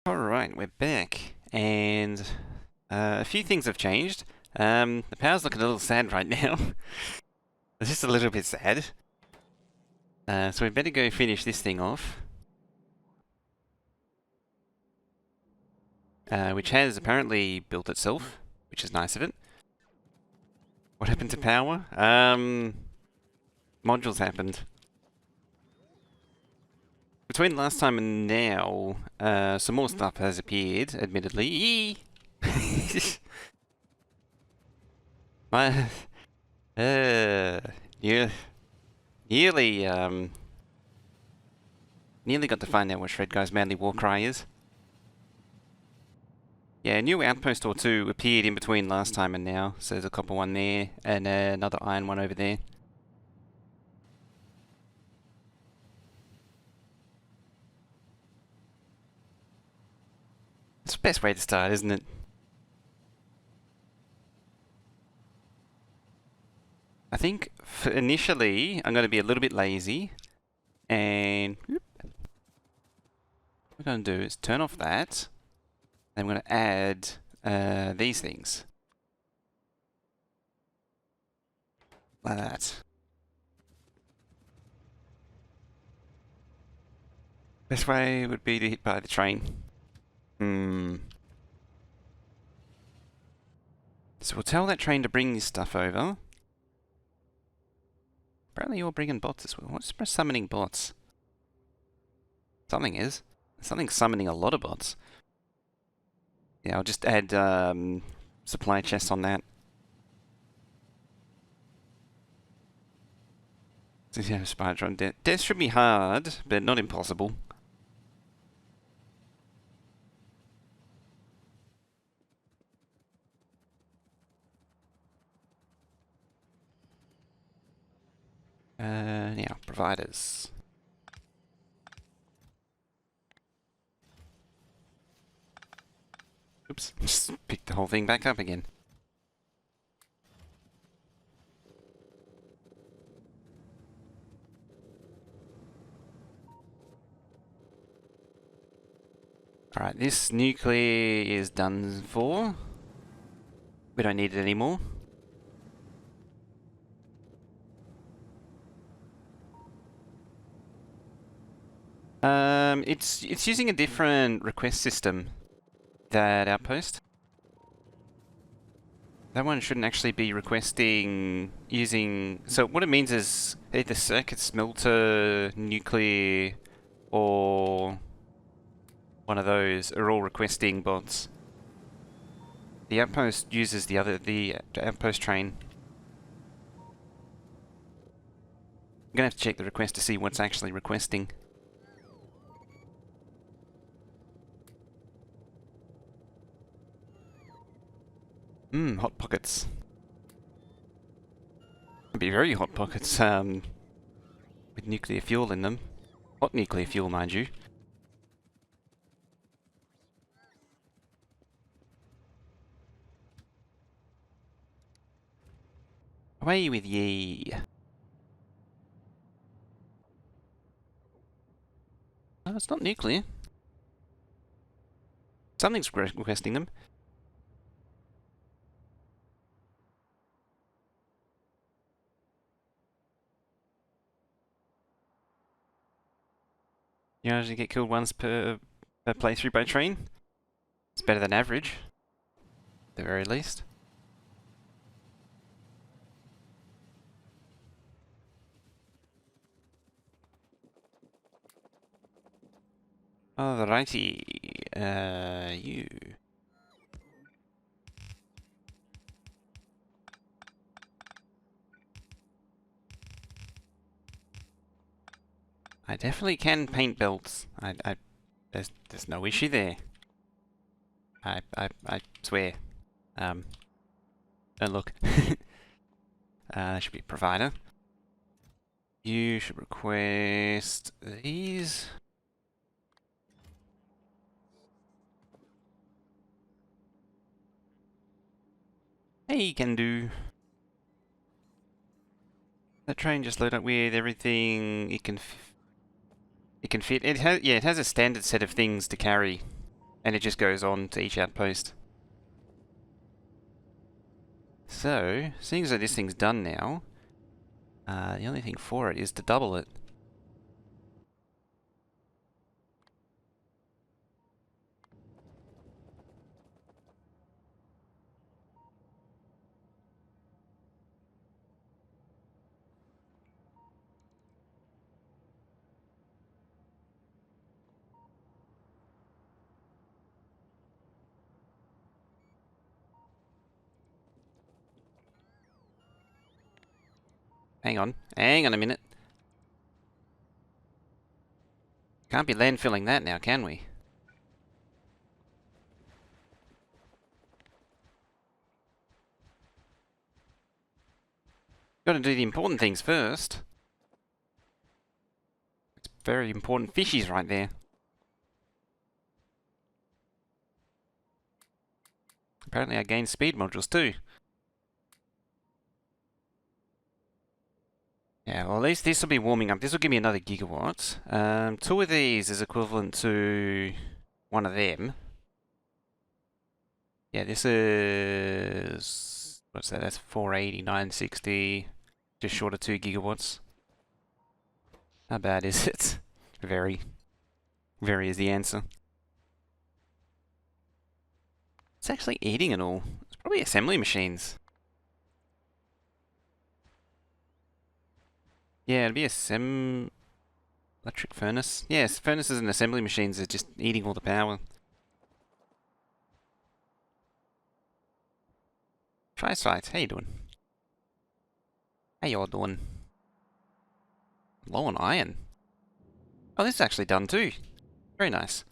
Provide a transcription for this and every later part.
Alright, we're back, and a few things have changed. The power's looking a little sad right now. It's just a little bit sad. So we better go finish this thing off. Which has apparently built itself, which is nice of it. What happened to power? Modules happened. Between last time and now, some more stuff has appeared, admittedly. Yee! My, yeah, nearly, nearly got to find out what Shred Guy's manly war cry is. Yeah, a new outpost or two appeared in between last time and now, so there's a copper one there, and another iron one over there. It's the best way to start, isn't it? I think for initially, I'm going to be a little bit lazy, and what I'm going to do is turn off that, and I'm going to add these things. Like that. Best way would be to hit by the train. So we'll tell that train to bring this stuff over. Apparently you're bringing bots as well. What's summoning bots? Something is. Something's summoning a lot of bots. Yeah, I'll just add supply chests on that. Yeah, Spider-Tron. Death should be hard, but not impossible. Now, providers. Oops, just picked the whole thing back up again. Alright, this nuclear is done for. We don't need it anymore. It's using a different request system, that outpost. That one shouldn't actually be requesting using... So what it means is either circuit smelter, nuclear, or one of those are all requesting bots. The outpost uses the outpost train. I'm gonna have to check the request to see what's actually requesting. Hot pockets. Could be very hot pockets, with nuclear fuel in them. Hot nuclear fuel, mind you. Away with ye. Oh, it's not nuclear. Something's requesting them. You usually get killed once per playthrough by train. It's better than average, at the very least. Alrighty, you. I definitely can paint belts. There's no issue there. I swear. Oh look. That should be a provider. You should request these. Hey, can do. That train just load up with everything it can fit. It has, yeah, it has a standard set of things to carry. And it just goes on to each outpost. So, seeing as though this thing's done now, the only thing for it is to double it. Hang on a minute. Can't be landfilling that now, can we? Gotta do the important things first. It's very important fishies right there. Apparently I gained speed modules too. Yeah, well at least this will be warming up. This will give me another gigawatt. 2 of these is equivalent to 1 of them. Yeah, this is... what's that? That's 480, 960. Just short of 2 gigawatts. How bad is it? Very. Very is the answer. It's actually eating it all. It's probably assembly machines. Yeah, it'd be a electric furnace. Yes, furnaces and assembly machines are just eating all the power. Try site, how you doing? How y'all doing? Low on iron. Oh, this is actually done too. Very nice.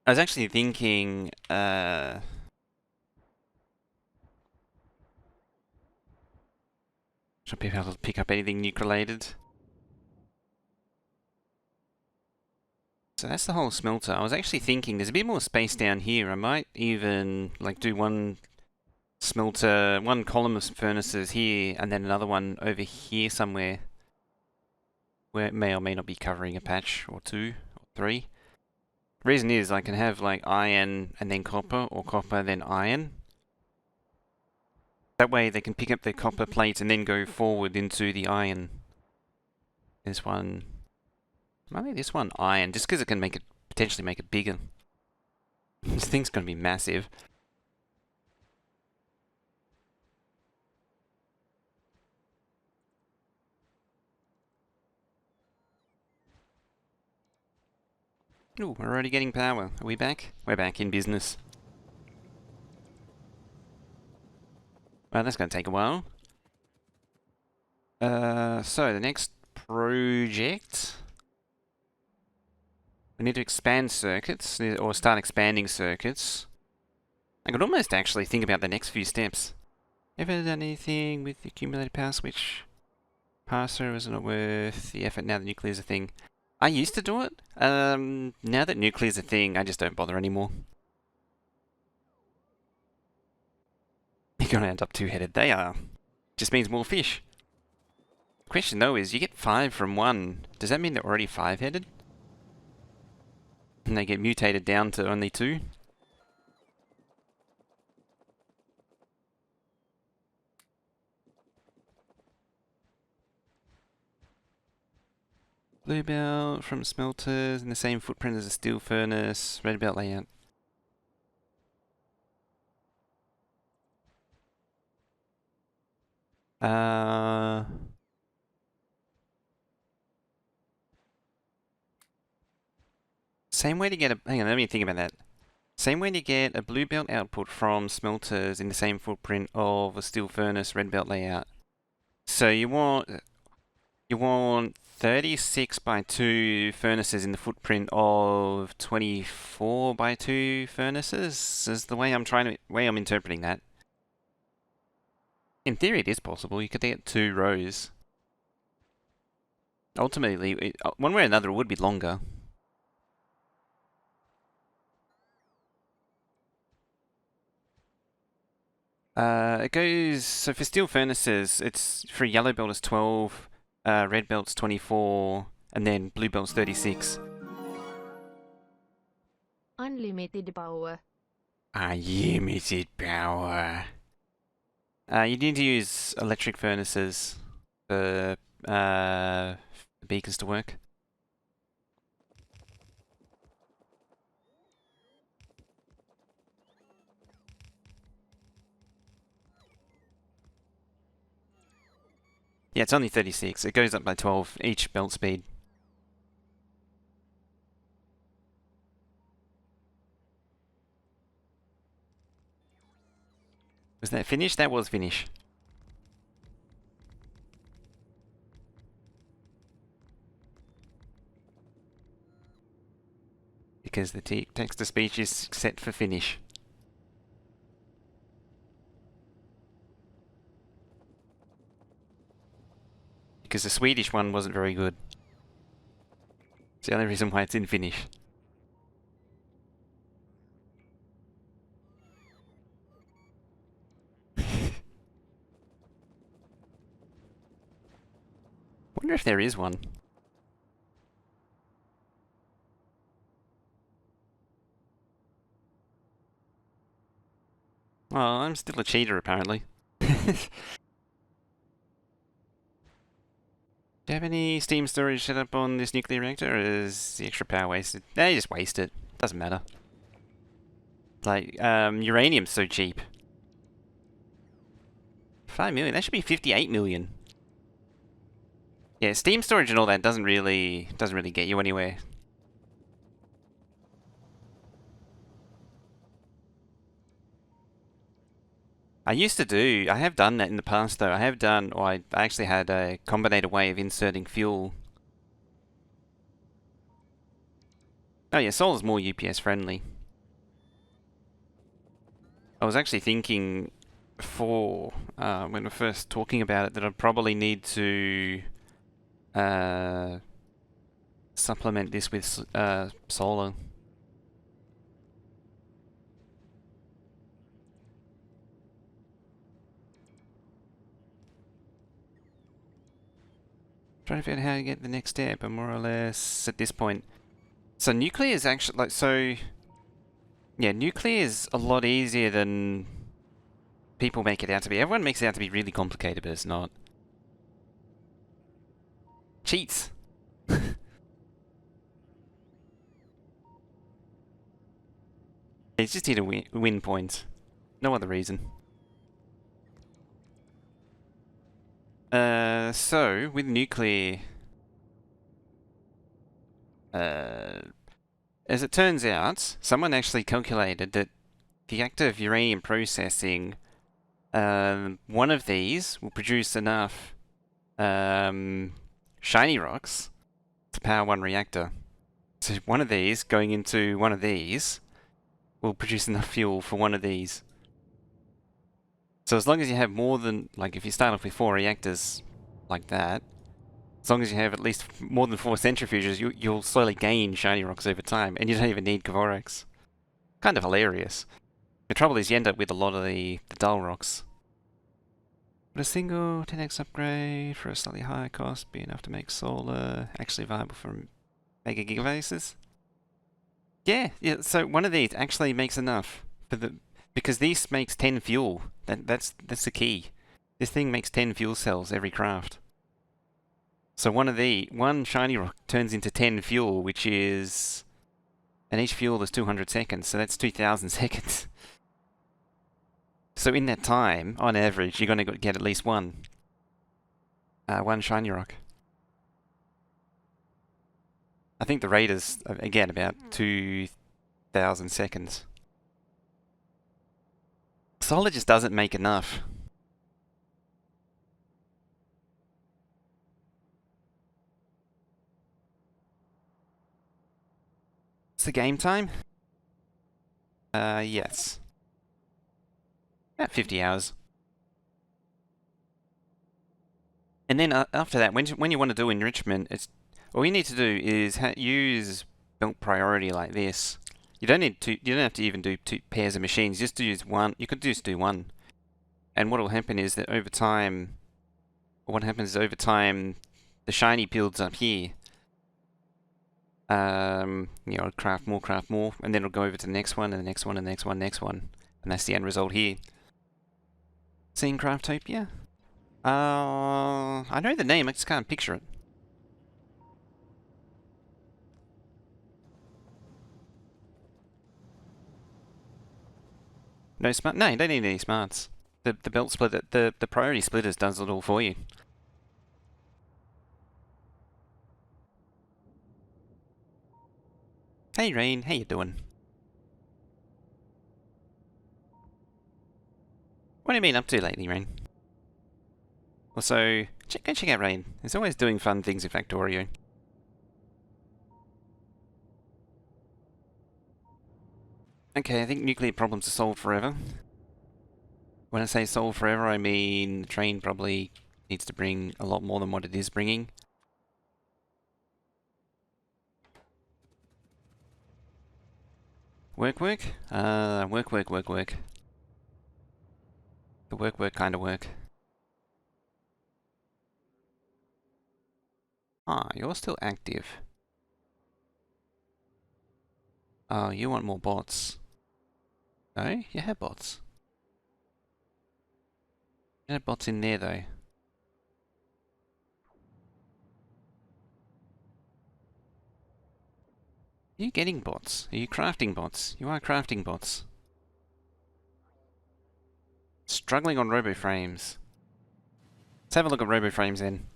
I was actually thinking, should be able to pick up anything nuke-related. So that's the whole smelter. I was actually thinking there's a bit more space down here. I might even like do one smelter, one column of furnaces here, and then another one over here somewhere, where it may or may not be covering a patch or 2 or 3. The reason is I can have like iron and then copper, or copper then iron. That way they can pick up the copper plates and then go forward into the iron. This one, maybe this one iron, just because it can make it, potentially make it bigger. This thing's going to be massive. Ooh, we're already getting power. Are we back? We're back in business. Well, that's going to take a while. So the next project, we need to expand circuits, or start expanding circuits. I could almost actually think about the next few steps. Ever done anything with the accumulated power switch? Passer is not worth the effort now that nuclear's a thing. I used to do it. Now that nuclear's a thing, I just don't bother anymore. You're gonna end up two-headed. They are. Just means more fish. The question though is, you get 5 from 1. Does that mean they're already 5-headed? And they get mutated down to only 2? Blue belt from smelters in the same footprint as a steel furnace. Red belt layout. Same way to get a... hang on, let me think about that. Same way to get a blue belt output from smelters in the same footprint of a steel furnace red belt layout. So you want 36 by 2 furnaces in the footprint of 24 by 2 furnaces, is the way I'm interpreting that. In theory it is possible, you could get 2 rows. Ultimately, one way or another it would be longer. It goes, so for steel furnaces, it's for yellow belt is 12, red belt's 24, and then blue belt's 36. Unlimited power. Unlimited power. You need to use electric furnaces for the beacons to work. Yeah, it's only 36. It goes up by 12 each belt speed. Was that finish? That was finish. Because the text-to-speech is set for finish. Because the Swedish one wasn't very good. It's the only reason why it's in finish. Wonder if there is one. Well, I'm still a cheater apparently. Do you have any steam storage set up on this nuclear reactor, or is the extra power wasted? Nah, you just waste it. Doesn't matter. Like, uranium's so cheap. 5 million? That should be 58 million. Yeah, steam storage and all that doesn't really get you anywhere. I have done that in the past though. I actually had a combinator way of inserting fuel. Oh yeah, solar's more UPS friendly. I was actually thinking before, when we're first talking about it, that I'd probably need to supplement this with solar. Trying to figure out how to get the next step, but more or less at this point. So nuclear is actually yeah, nuclear is a lot easier than people make it out to be. Everyone makes it out to be really complicated, but it's not. Cheats. It's just here to win points. No other reason. So with nuclear, as it turns out, someone actually calculated that the act of uranium processing, one of these will produce enough shiny rocks to power one reactor. So one of these going into one of these will produce enough fuel for one of these. So as long as you have more than, like if you start off with 4 reactors like that, as long as you have at least more than 4 centrifuges, you'll slowly gain shiny rocks over time, and you don't even need Kvoraks. Kind of hilarious. The trouble is you end up with a lot of the dull rocks. Would a single 10x upgrade for a slightly higher cost be enough to make solar actually viable for mega gigabases? Yeah, so one of these actually makes enough for because this makes 10 fuel. That's the key. This thing makes 10 fuel cells every craft. So one shiny rock turns into 10 fuel, which is, and each fuel is 200 seconds, so that's 2,000 seconds. So in that time, on average, you're going to get at least one shiny rock. I think the rate is, again, about 2,000 seconds. Solar just doesn't make enough. What's the game time? Yes. About 50 hours. And then after that, when you want to do enrichment, all you need to do is use belt priority like this. You don't have to even do 2 pairs of machines. Just to use one. You could just do one. And what will happen is that over time, the shiny builds up here. You know, craft more, and then it'll go over to the next one, and the next one, and the next one, next one. And that's the end result here. Seen Craftopia? I know the name, I just can't picture it. No smart? No, you don't need any smarts. The belt splitter, the priority splitters does it all for you. Hey Rain, how you doing? What have you been up to lately, Rain? Also, go check out Rain. He's always doing fun things in Factorio. Okay, I think nuclear problems are solved forever. When I say solved forever, I mean the train probably needs to bring a lot more than what it is bringing. Work? Work, work. The work kind of work. Ah, you're still active. Oh, you want more bots. No, you have bots. You have bots in there though. Are you getting bots? Are you crafting bots? You are crafting bots. Struggling on RoboFrames. Let's have a look at RoboFrames then.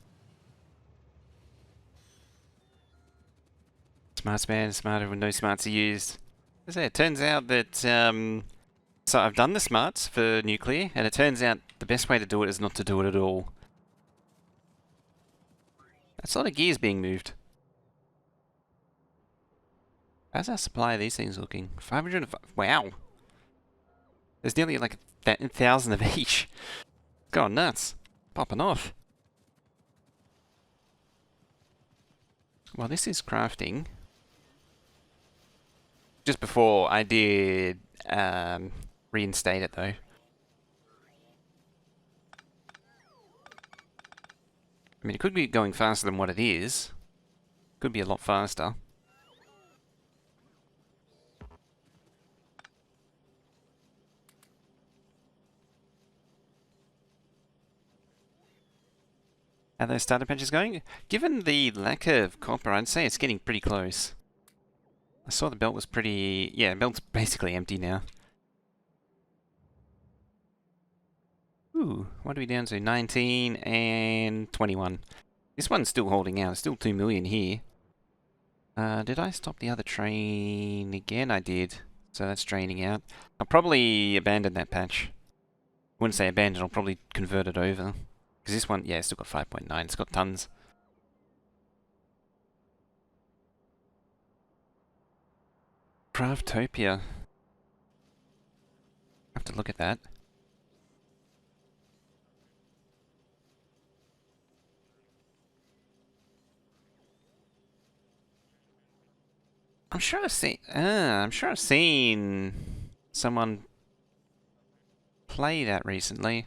Smarts man, smarter when no smarts are used. As I say, it turns out that, so I've done the smarts for nuclear, and it turns out the best way to do it is not to do it at all. That's a lot of gears being moved. How's our supply of these things looking? 500, wow. There's nearly like 1,000 of each. Going nuts. Popping off. Well, this is crafting. Just before I did reinstate it though. I mean, it could be going faster than what it is. Could be a lot faster. How are those starter patches going? Given the lack of copper, I'd say it's getting pretty close. I saw the belt was pretty... yeah, the belt's basically empty now. Ooh, what are we down to? 19 and 21. This one's still holding out. It's still 2 million here. Did I stop the other train again? I did. So that's draining out. I'll probably abandon that patch. I wouldn't say abandon, I'll probably convert it over. Because this one, yeah, it's still got 5.9. It's got tons. Craftopia. Have to look at that. I'm sure I've seen someone play that recently.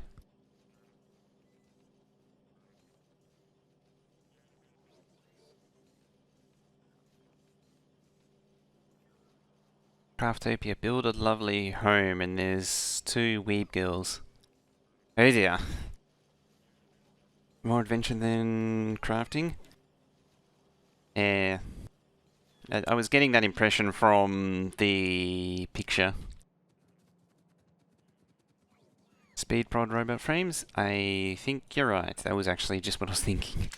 Craftopia, build a lovely home, and there's 2 weeb girls. Oh dear. More adventure than crafting? Yeah. I was getting that impression from the picture. Speed prod robot frames? I think you're right. That was actually just what I was thinking.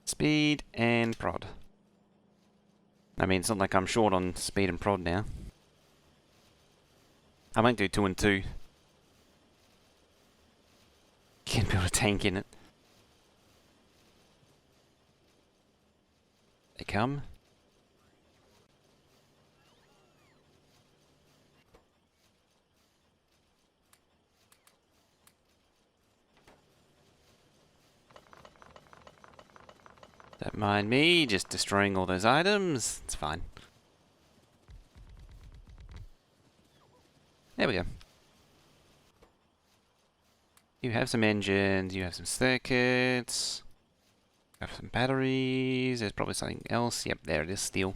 Speed and prod. I mean, it's not like I'm short on speed and prod now. I won't do 2 and 2. Can't build a tank in it. They come. Don't mind me just destroying all those items. It's fine. There we go. You have some engines, you have some circuits, you have some batteries, there's probably something else. Yep, there it is, steel.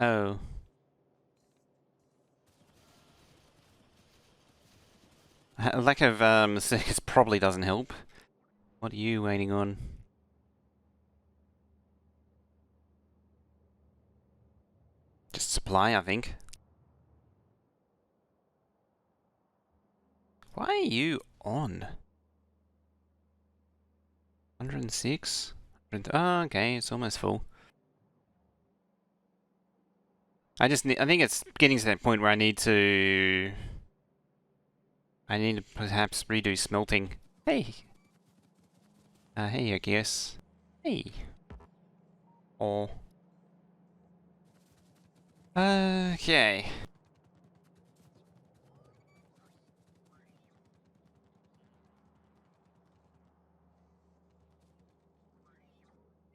Oh. A lack of circuits probably doesn't help. What are you waiting on? Just supply, I think. Why are you on? 106? Oh, okay, it's almost full. I think it's getting to that point where I need to perhaps redo smelting. Hey! Hey, I guess. Hey. Oh. Okay.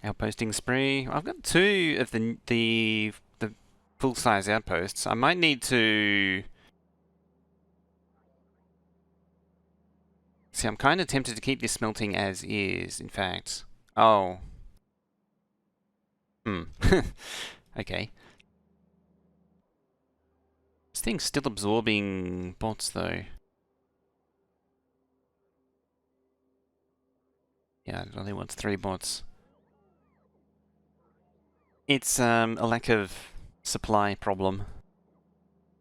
Outposting spree. I've got two of the full-size outposts. I might need to... See, I'm kind of tempted to keep this smelting as is, in fact. Oh. Hmm. Okay. This thing's still absorbing bots, though. Yeah, it only wants 3 bots. It's a lack of supply problem,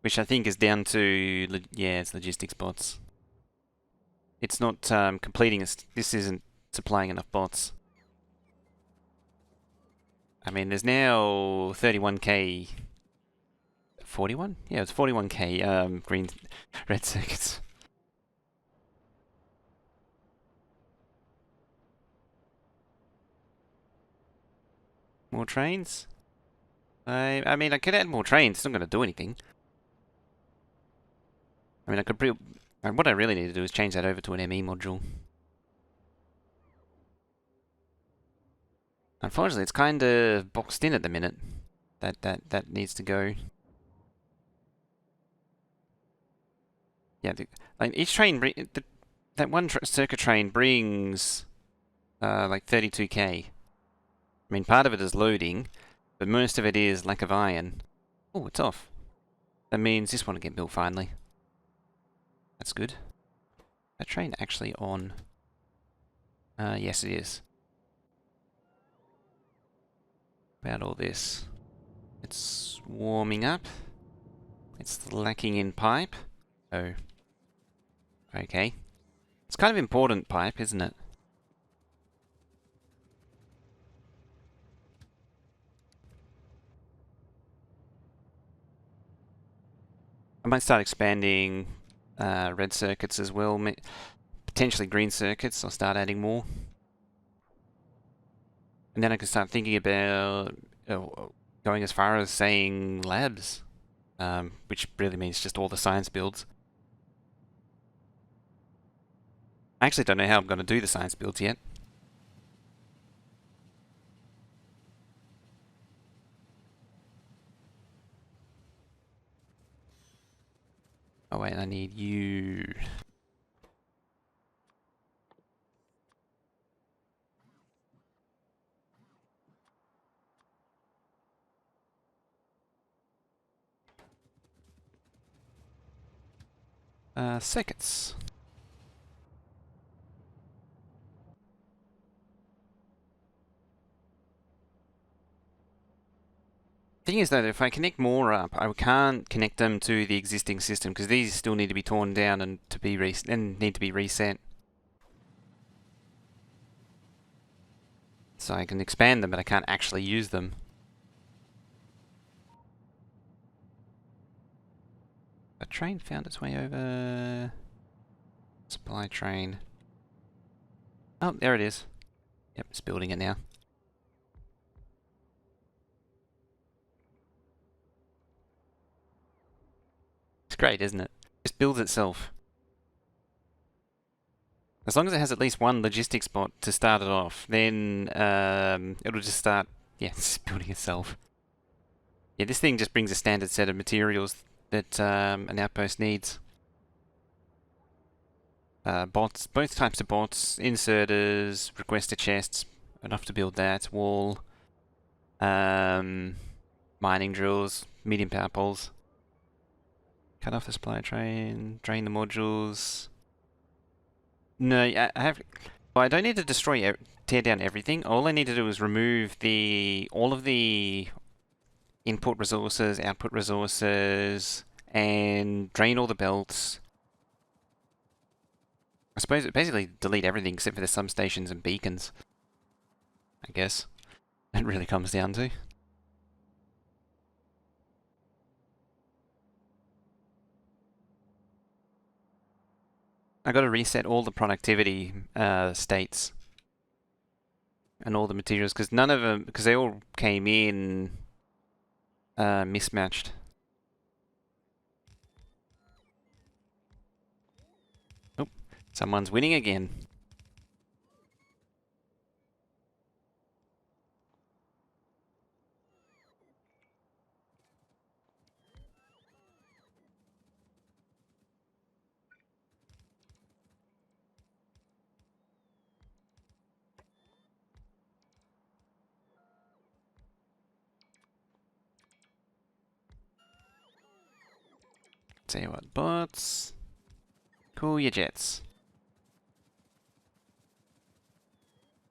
which I think is down to, yeah, it's logistics bots. It's not completing, this isn't supplying enough bots. I mean, there's now 31k... 41? Yeah, it's 41k red circuits. More trains? I mean, I could add more trains. It's not going to do anything. I mean, I could what I really need to do is change that over to an ME module. Unfortunately, it's kind of boxed in at the minute. That needs to go. Yeah, like each train, that one circuit train brings like 32k. I mean, part of it is loading, but most of it is lack of iron. Oh, it's off. That means this one will get built finally. That's good. That train actually on? Yes, it is. About all this. It's warming up. It's lacking in pipe. Oh. Okay. It's kind of important pipe, isn't it? I might start expanding red circuits as well. Potentially green circuits. I'll start adding more. And then I can start thinking about going as far as saying labs. Which really means just all the science builds. I actually don't know how I'm going to do the science builds yet. Oh wait, I need you. Circuits. Thing is though, if I connect more up, I can't connect them to the existing system because these still need to be torn down and need to be reset. So I can expand them, but I can't actually use them. A train found its way over. Supply train. Oh, there it is. Yep, it's building it now. It's great, isn't it? It just builds itself. As long as it has at least one logistics bot to start it off, then it'll just start, yeah, it's building itself. Yeah, this thing just brings a standard set of materials that an outpost needs. Bots, both types of bots, inserters, requester chests, enough to build that, wall, mine mining drills, medium power poles. Cut off the supply train, drain the modules. No, I have. Well, I don't need to tear down everything. All I need to do is remove all of the input resources, output resources, and drain all the belts. I suppose it basically delete everything except for the substations and beacons. I guess it really comes down to. I got to reset all the productivity states and all the materials because none of them, because they all came in mismatched. Oh, someone's winning again. Tell you what, bots. Cool your jets.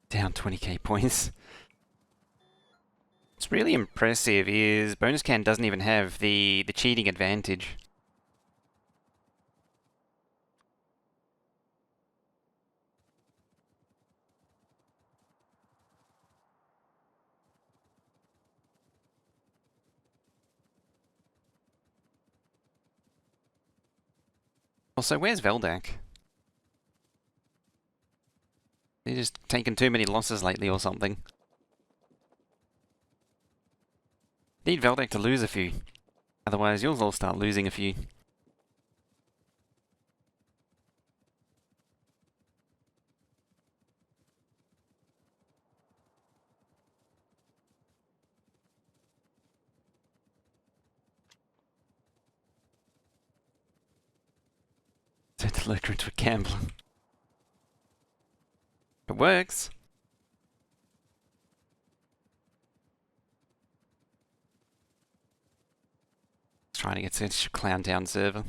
Down 20k points. What's really impressive is Bonus Can doesn't even have the cheating advantage. Also, where's Veldak? They've just taken too many losses lately or something. Need Veldak to lose a few. Otherwise, you'll all start losing a few. Turn the lurker into a gambler. It works. Trying to get to Clown Town server.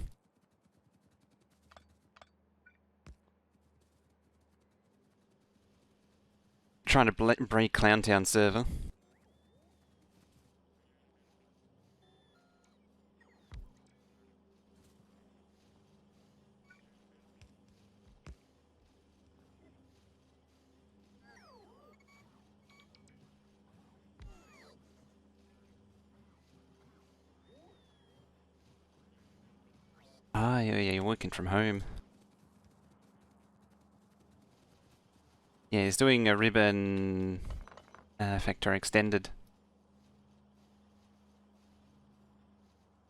Trying to break Clown Town server. Ah, yeah, you're working from home. Yeah, he's doing a ribbon Factorio extended.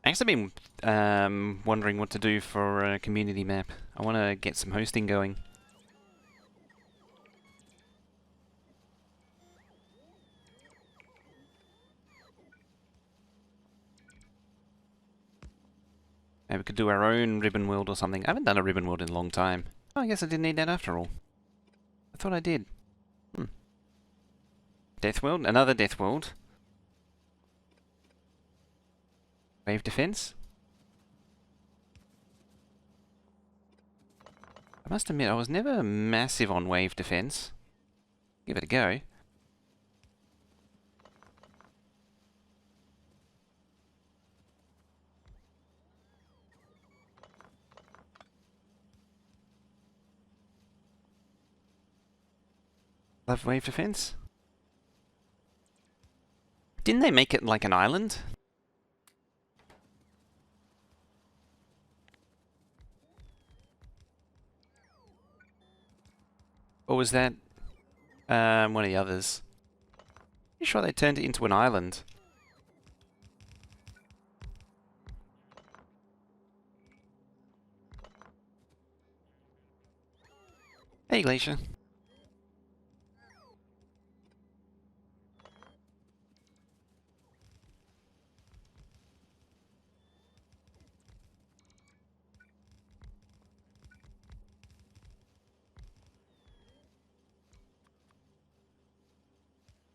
I've actually been wondering what to do for a community map. I want to get some hosting going. Maybe we could do our own ribbon world or something. I haven't done a ribbon world in a long time. Oh, I guess I didn't need that after all. I thought I did. Death world? Another death world. Wave defense? I must admit, I was never massive on wave defense. Give it a go. Love wave defense? Didn't they make it like an island? Or was that one of the others? Pretty sure they turned it into an island. Hey, Glacier.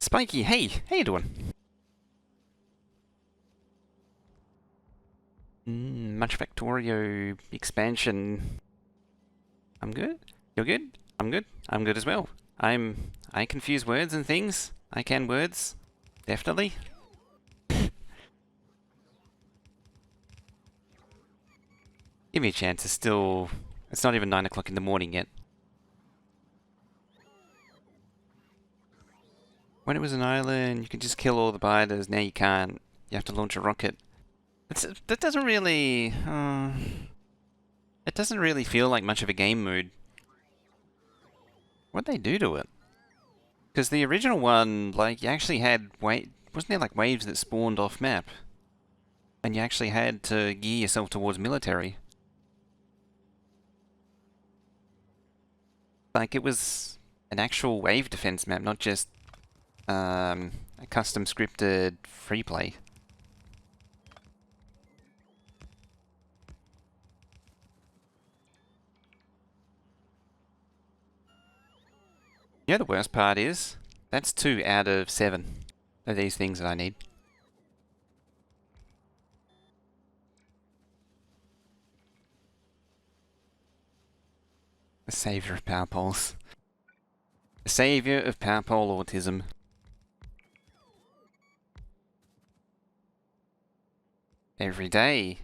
Spiky, hey! How you doing? much Factorio expansion. I'm good. You're good. I'm good. I'm good as well. I confuse words and things. I can words. Definitely. Give me a chance. It's not even 9 o'clock in the morning yet. When it was an island, you could just kill all the biters. Now you can't. You have to launch a rocket. That doesn't really... it doesn't really feel like much of a game mood. What'd they do to it? Because the original one, like, you actually had... wasn't there, like, waves that spawned off map? And you actually had to gear yourself towards military. Like, it was an actual wave defense map, not just a custom scripted free play. You know the worst part is? That's 2 out of 7 of these things that I need. The saviour of power poles. The saviour of power pole autism. Every day,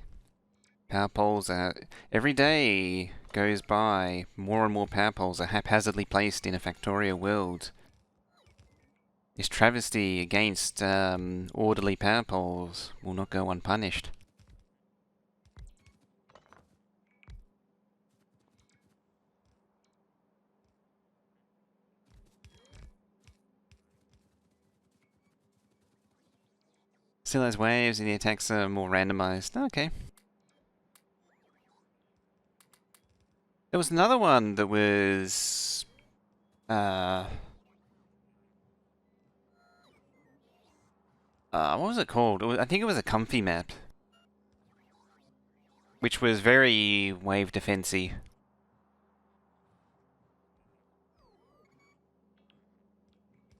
power poles are... Every day goes by, more and more power poles are haphazardly placed in a Factorio world. This travesty against orderly power poles will not go unpunished. Still has waves and the attacks are more randomized. Okay. There was another one that was... what was it called? I think it was a comfy map. Which was very wave defensy. You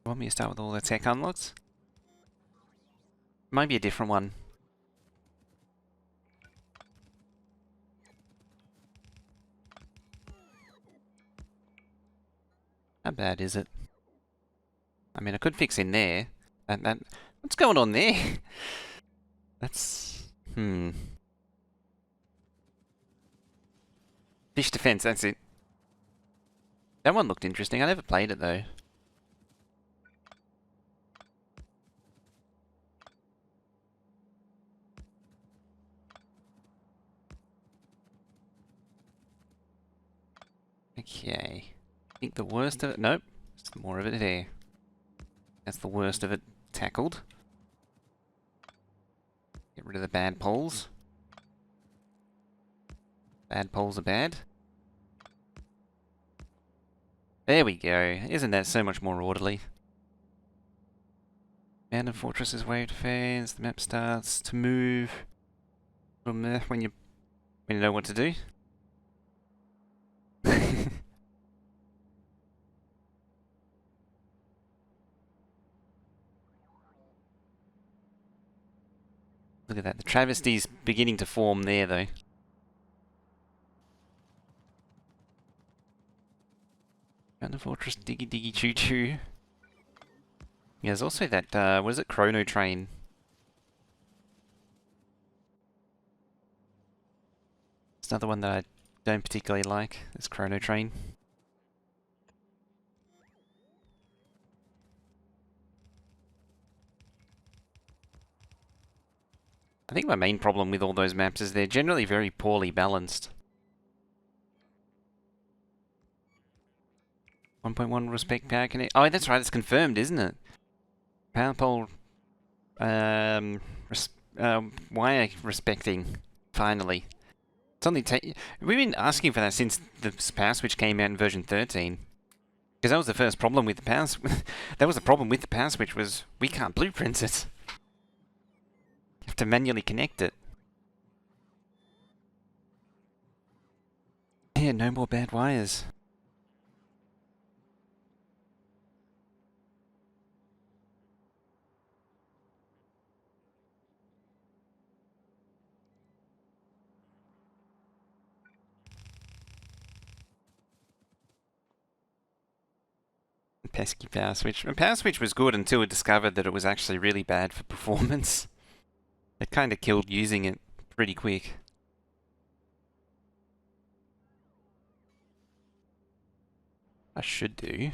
want me to start with all the tech unlocks? Might be a different one. How bad is it? I mean, I could fix in there. What's going on there? That's... Fish defense, that's it. That one looked interesting. I never played it though. Okay. I think the worst of it... Nope. There's more of it there. That's the worst of it tackled. Get rid of the bad poles. Bad poles are bad. There we go. Isn't that so much more orderly? Mountain fortresses wave defense. The map starts to move from there when you know what to do. Look at that. The travesty's beginning to form there, though. Mountain fortress, diggy diggy choo choo. Yeah, there's also that, what is it, Chrono Train. It's another one that I don't particularly like, this Chrono Train. I think my main problem with all those maps is they're generally very poorly balanced. 1.1 respect power connect. Oh, that's right, it's confirmed, isn't it? Power pole, wire respecting, finally. It's only we've been asking for that since the power switch came out in version 13. Because that was the first problem with the power that was the problem with the power switch, was we can't blueprint it. You have to manually connect it. Yeah, no more bad wires. Pesky power switch. And power switch was good until it discovered that it was actually really bad for performance. It kind of killed using it pretty quick. I should do.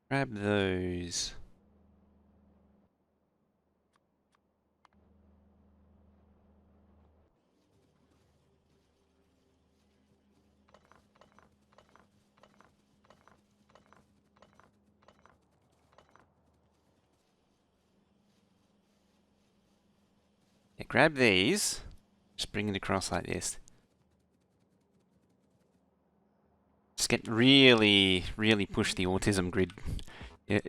Grab those. Yeah, grab these. Just bring it across like this. Just get really, really push the autism grid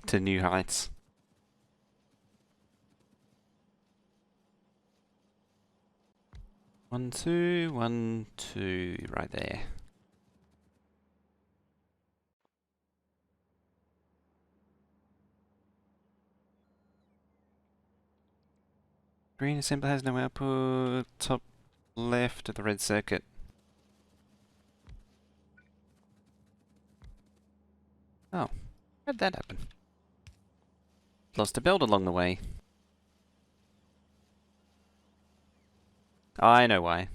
to new heights. One, two, right there. Green assembler has no output. Top left of the red circuit. Oh, how'd that happen? Lost a belt along the way. I know why.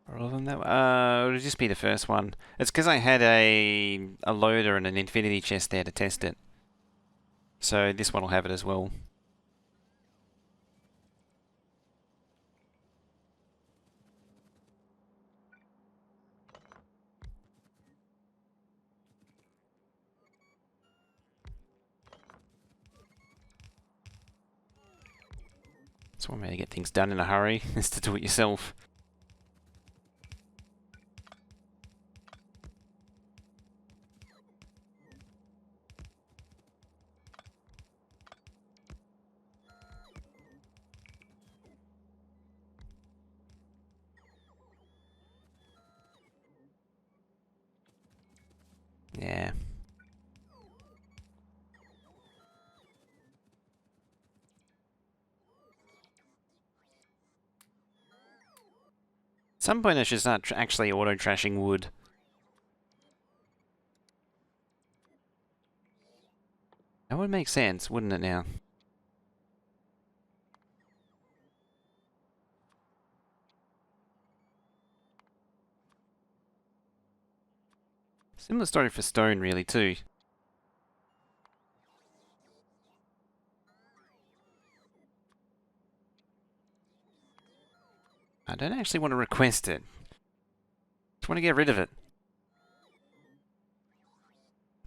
Are all of them that way? It'll just be the first one. It's because I had a loader and an infinity chest there to test it. So this one will have it as well. That's one way to get things done in a hurry, is to do it yourself. Yeah. At some point I should start actually auto-trashing wood. That would make sense, wouldn't it now? Similar story for stone really too. I don't actually want to request it. Just want to get rid of it.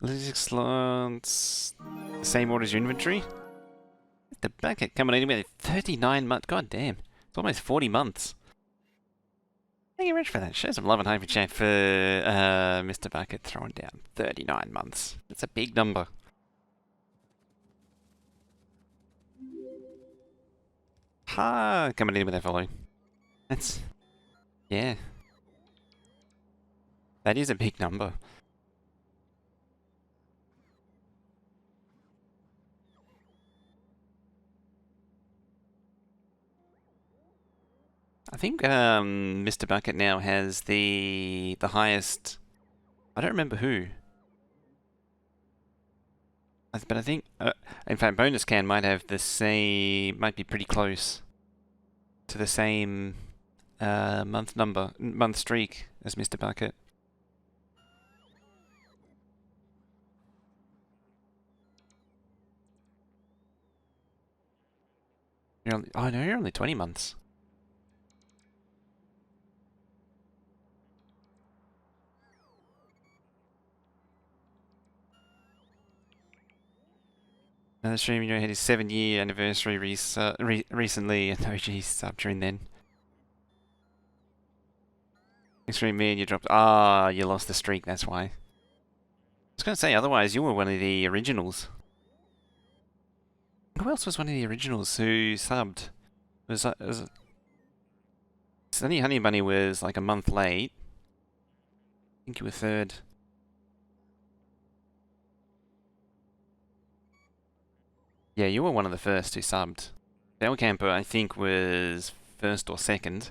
Logistics slots. Same order as your inventory. The bucket coming in with 39 months. God damn. It's almost 40 months. Thank you very much for that. Show some love and hope in chat for Mr. Bucket throwing down 39 months. That's a big number. Ha! Coming in with that follow. That's... yeah. That is a big number. I think Mr. Bucket now has the highest... I don't remember who. But I think... in fact, Bonus Can might have the same... might be pretty close to the same month streak as Mr. Bucket. Oh no, you're only 20 months. Another stream, had his 7-year anniversary recently, and OG subbed during then. Extreme man, you dropped. Ah, you lost the streak, that's why. I was going to say, otherwise, you were one of the originals. Who else was one of the originals who subbed? Sunny Honey Bunny was like a month late. I think you were third. Yeah, you were one of the first who subbed. Bell Camper, I think, was first or second.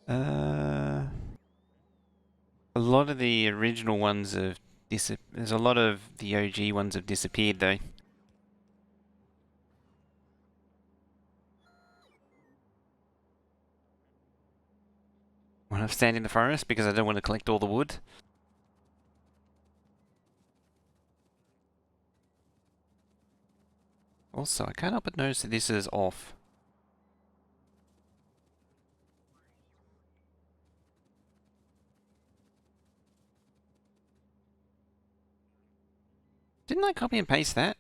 A lot of the original ones have there's a lot of the OG ones have disappeared though. When I stand in the forest because I don't want to collect all the wood. Also, I can't help but notice that this is off. Didn't I copy and paste that?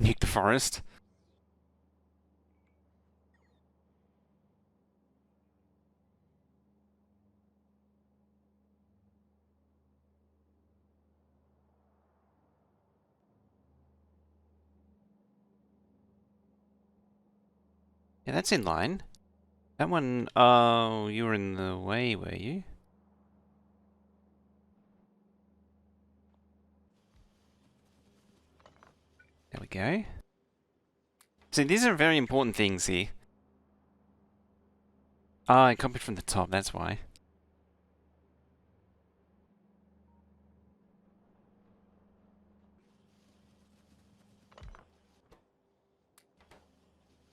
Nuke the forest. Yeah, that's in line. That one, oh, you were in the way, were you? There we go. See, these are very important things here. Ah, I copied from the top, that's why.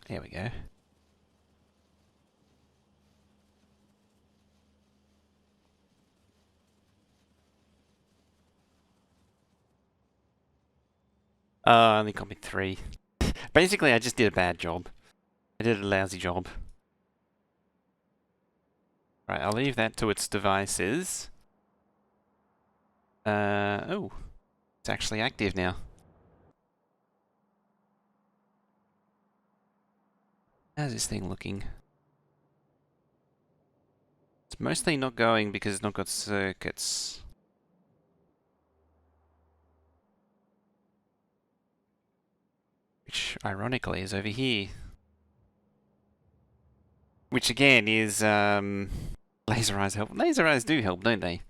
There we go. I only copied 3. Basically, I just did a bad job. I did a lousy job. Right, I'll leave that to its devices. Oh. It's actually active now. How's this thing looking? It's mostly not going because it's not got circuits. Which, ironically, is over here. Which, again, is, laser eyes help. Laser eyes do help, don't they?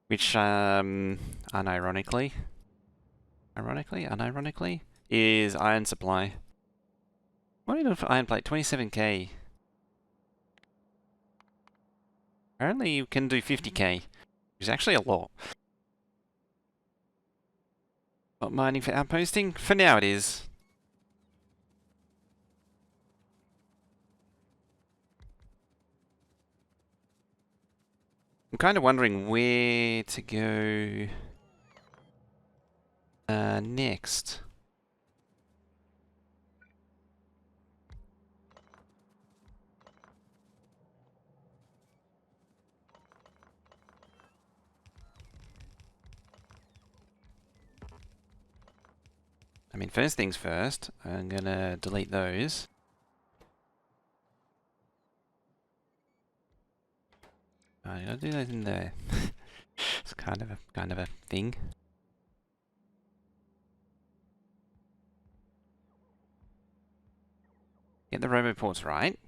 Which, unironically, is iron supply. What are you doing for iron plate? 27k. Apparently you can do 50k, which is actually a lot. Not mining for outposting? For now it is. I'm kind of wondering where to go next. I mean, first things first, I'm gonna delete those. I gotta do that in there. It's kind of a thing. Get the roboports right.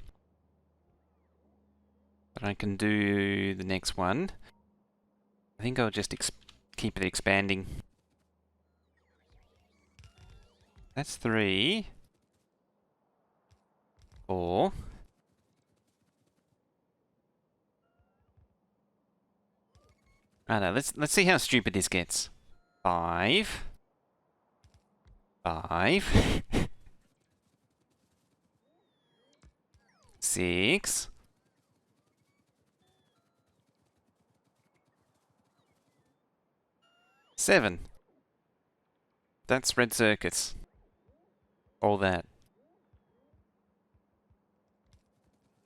But I can do the next one. I think I'll just keep it expanding. That's 3. 4. I don't know, let's see how stupid this gets. 5. 5. 6. 7. That's red circuits. All that.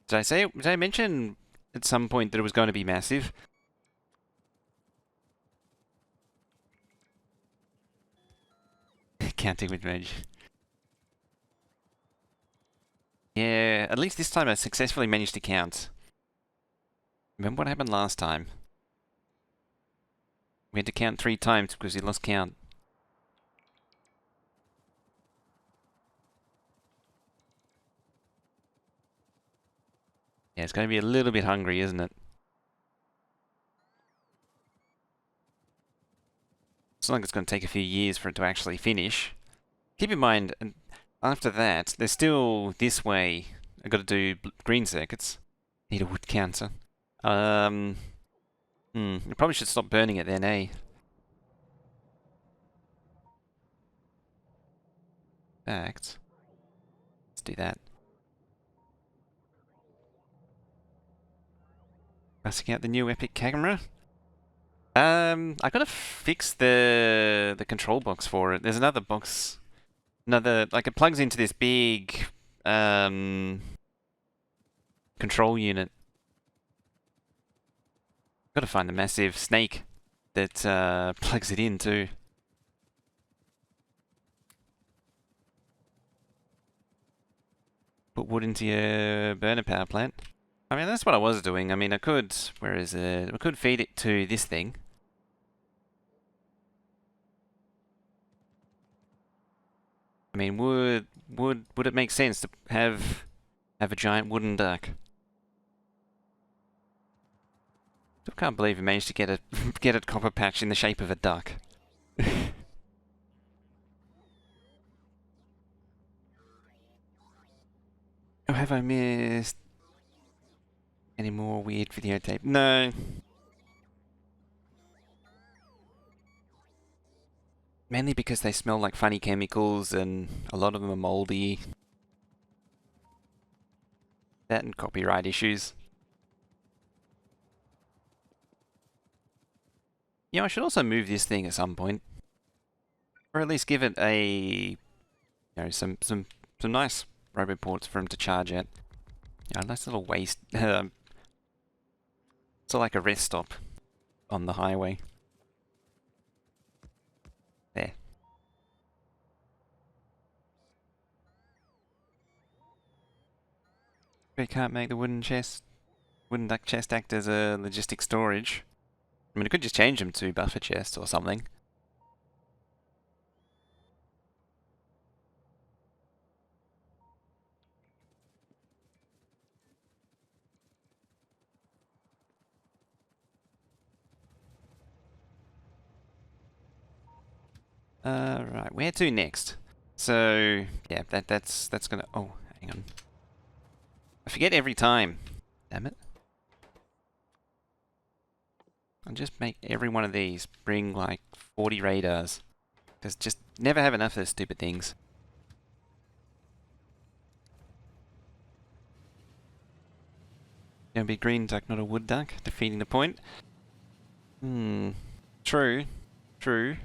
Did I mention at some point that it was going to be massive? Counting with rage. Yeah, at least this time I successfully managed to count. Remember what happened last time? We had to count 3 times because we lost count. Yeah, it's going to be a little bit hungry, isn't it? It's not like it's going to take a few years for it to actually finish. Keep in mind, After that, there's still this way. I got to do green circuits. Need a wood counter. Um, I probably should stop burning it then, eh? Fact. Let's do that. Busting out the new Epic camera. I gotta fix the control box for it. There's another box, like it plugs into this big control unit. Gotta find the massive snake that plugs it in too. Put wood into your burner power plant. I mean, that's what I was doing. I mean, I could, where is it? I could feed it to this thing. I mean, would it make sense to have a giant wooden duck? I can't believe we managed to get a get a copper patch in the shape of a duck. Oh, have I missed any more weird videotape? No. Mainly because they smell like funny chemicals and a lot of them are moldy. That and copyright issues. Yeah, I should also move this thing at some point. Or at least give it a, some nice robot ports for him to charge at. Yeah, a nice little waste. So like a rest stop on the highway. There. We can't make the wooden duck chest act as a logistic storage. I mean, I could just change them to buffer chests or something. Right, where to next? So, yeah, that's gonna... Oh, hang on. I forget every time. Damn it. I'll just make every one of these bring like 40 radars. Because just never have enough of those stupid things. Gonna be green duck, not a wood duck. Defeating the point. True. True.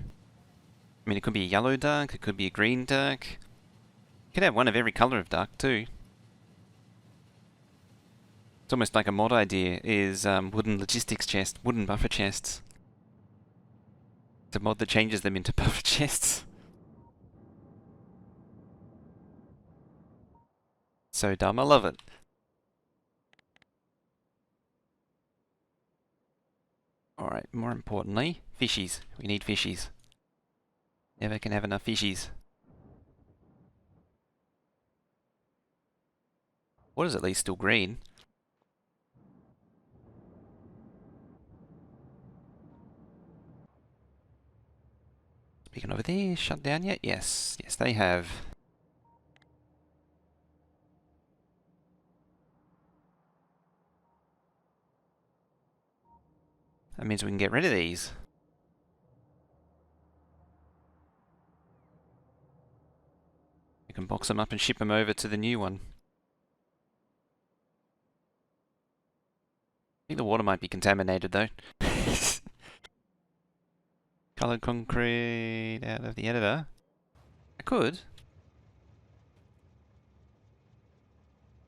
I mean, it could be a yellow duck, it could be a green duck. You could have one of every colour of duck, too. It's almost like a mod idea, is wooden logistics chest, wooden buffer chests. It's a mod that changes them into buffer chests. So dumb, I love it. Alright, more importantly, fishies. We need fishies. Never can have enough fishies. Water's at least still green. Speaking over there, shut down yet? Yes, yes they have. That means we can get rid of these. We can box them up and ship them over to the new one. I think the water might be contaminated though. Coloured concrete out of the editor. I could.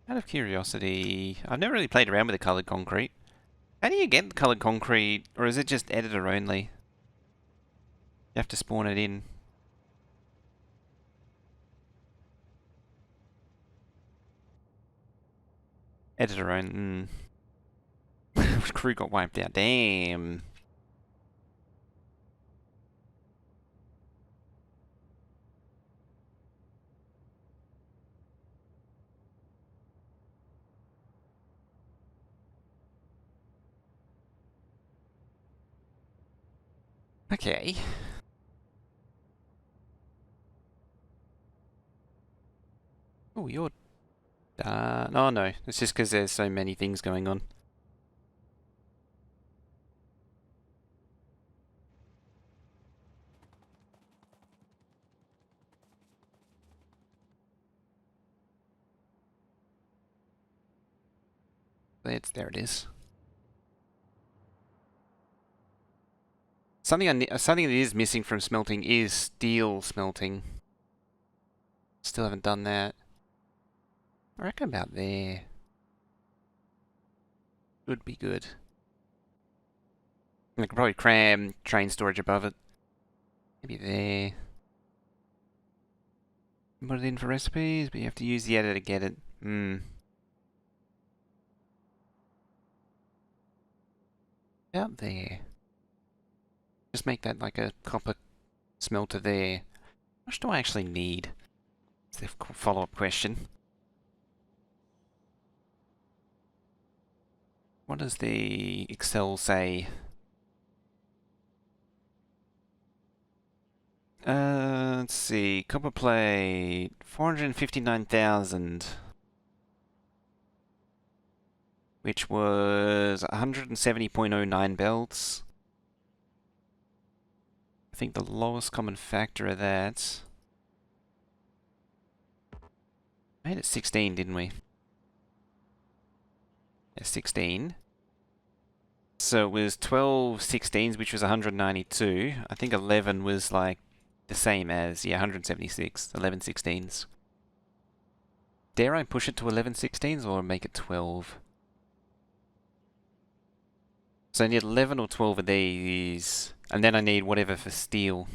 Out of curiosity, I've never really played around with the coloured concrete. How do you get the coloured concrete, or is it just editor only? You have to spawn it in. Editor only. Crew got wiped out. Damn. Okay. Oh, you're... oh no, it's just because there's so many things going on. There it is. Something that is missing from smelting is steel smelting. Still haven't done that. I reckon about there. Would be good. I could probably cram train storage above it. Maybe there. Put it in for recipes, but you have to use the editor to get it. Out there. Just make that like a copper smelter there. How much do I actually need? It's the follow-up question. What does the Excel say? Let's see. Copper plate, 459,000. Which was 170.09 belts. I think the lowest common factor of that... Made it 16, didn't we? Yeah, 16. So it was 12 16s, which was 192. I think 11 was like the same as, yeah, 176. 11 16s. Dare I push it to 11 16s or make it 12? So I need 11 or 12 of these, and then I need whatever for steel.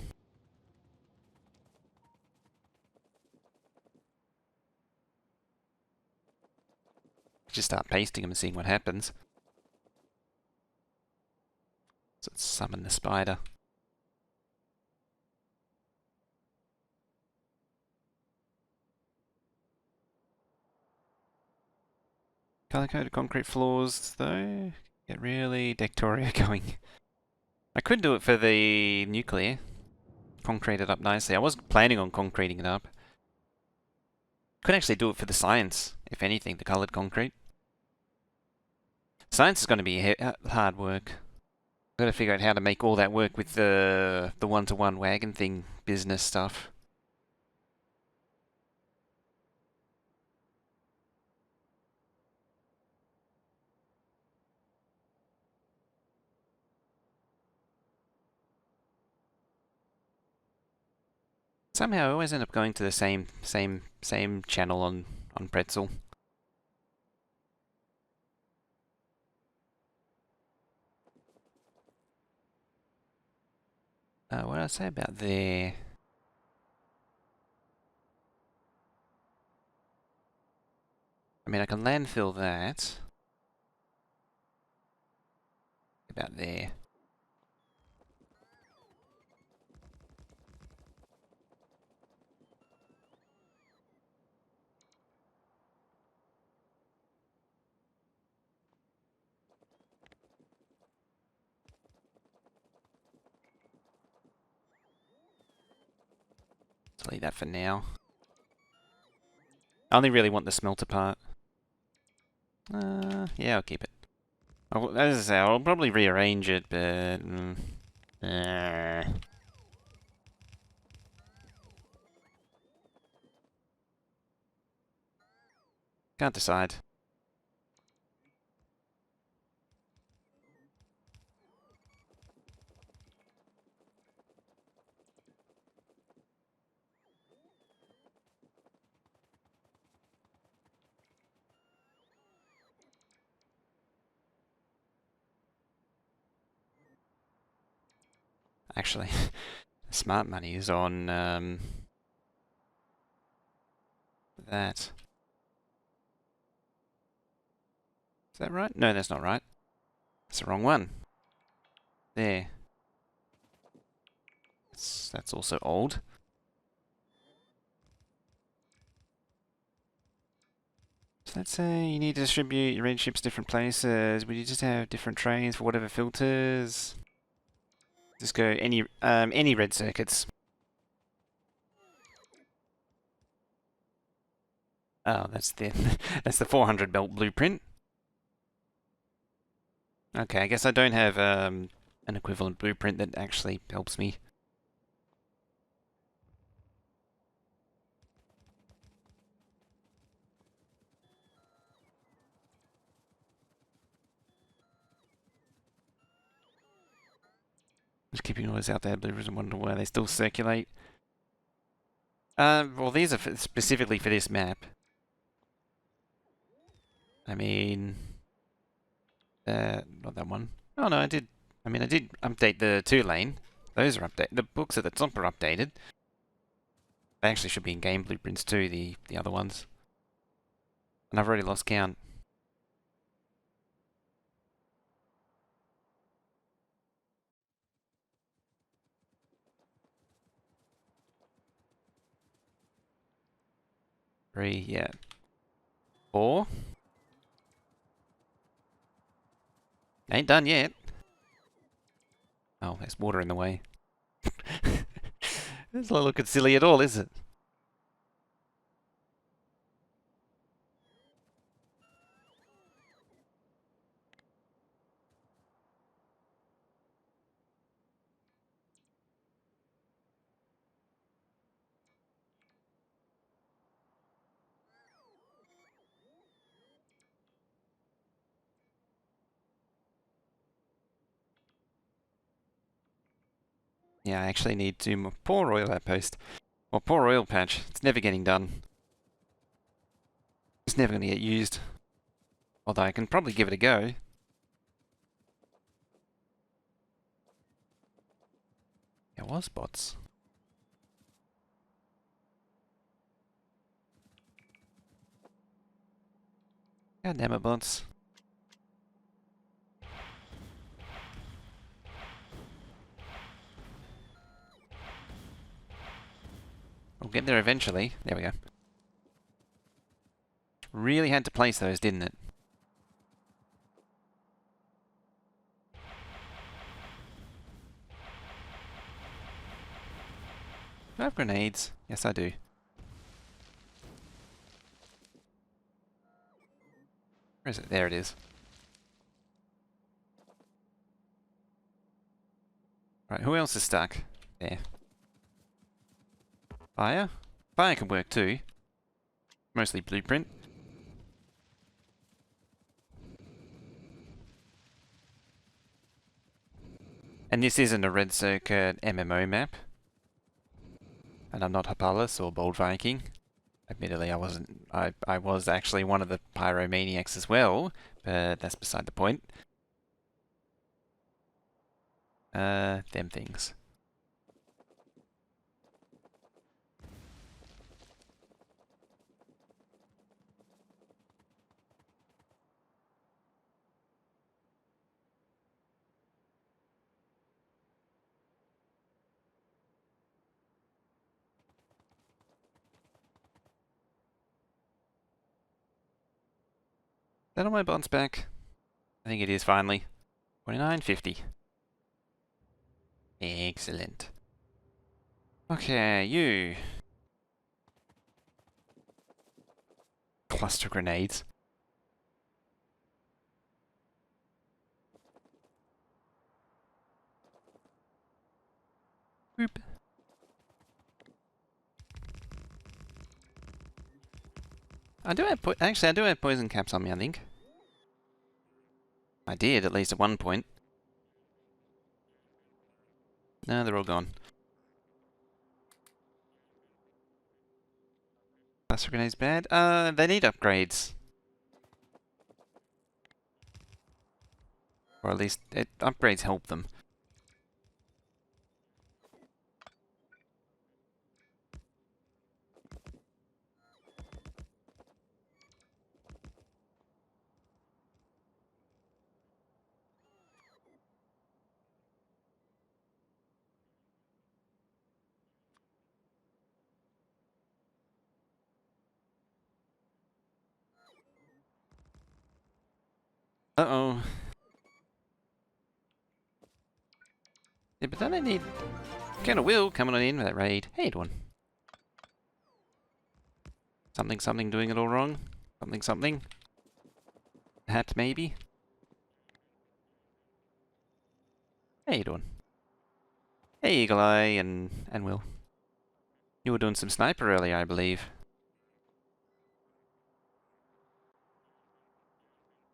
Just start pasting them and seeing what happens. So let's summon the spider. Color-coded concrete floors, though. Get really Dectoria going. I could do it for the nuclear. Concrete it up nicely. I was planning on concreting it up. Could actually do it for the science, if anything, the coloured concrete. Science is going to be hard work. Got to figure out how to make all that work with the one-to-one wagon thing business stuff. Somehow I always end up going to the same channel on Pretzel. What did I say about there? I mean, I can landfill that. About there. Let's leave that for now. I only really want the smelter part. Yeah, I'll keep it. As I say, I'll probably rearrange it, but... Can't decide. Actually, smart money is on that. Is that right? No, that's not right. That's the wrong one. There. That's also old. So let's say you need to distribute your red ships different places. Would you just have different trains for whatever filters? Just go any red circuits. Oh, that's the that's the 400 belt blueprint. Okay, I guess I don't have an equivalent blueprint that actually helps me. Just keeping noise out there, blueprints, and wonder why they still circulate. Well, these are specifically for this map. I mean, not that one. Oh no, I did. I mean, I did update the 2-lane. Those are updated. The books at the top are updated. They actually should be in game blueprints too, the other ones. And I've already lost count. Three, yeah. 4. Ain't done yet. Oh, there's water in the way. It's not looking silly at all, is it? Yeah, I actually need to more poor oil outpost. Or poor oil patch. It's never getting done. It's never going to get used. Although I can probably give it a go. There was bots. God damn it, bots. We'll get there eventually. There we go. Really had to place those, didn't it? Do I have grenades? Yes, I do. Where is it? There it is. Right, who else is stuck? There. Fire? Fire can work too. Mostly blueprint. And this isn't a Red Circuit MMO map. And I'm not Hapalis or Bold Viking. Admittedly, I wasn't. I was actually one of the pyromaniacs as well, but that's beside the point. Them things. Is that on my bounce back? I think it is finally. 29.50. Excellent. Okay, you. Cluster grenades. Boop. I do have actually I do have poison caps on me, I think. I did, at least at one point. No, they're all gone. Cluster grenades bad? They need upgrades. Or at least upgrades help them. Uh-oh. Yeah, but then I need kind of will coming on in with that raid. Hey, one. Something doing it all wrong. Something. Hat maybe. How you doing? Hey Eagle Eye and Will. You were doing some sniper earlier, I believe.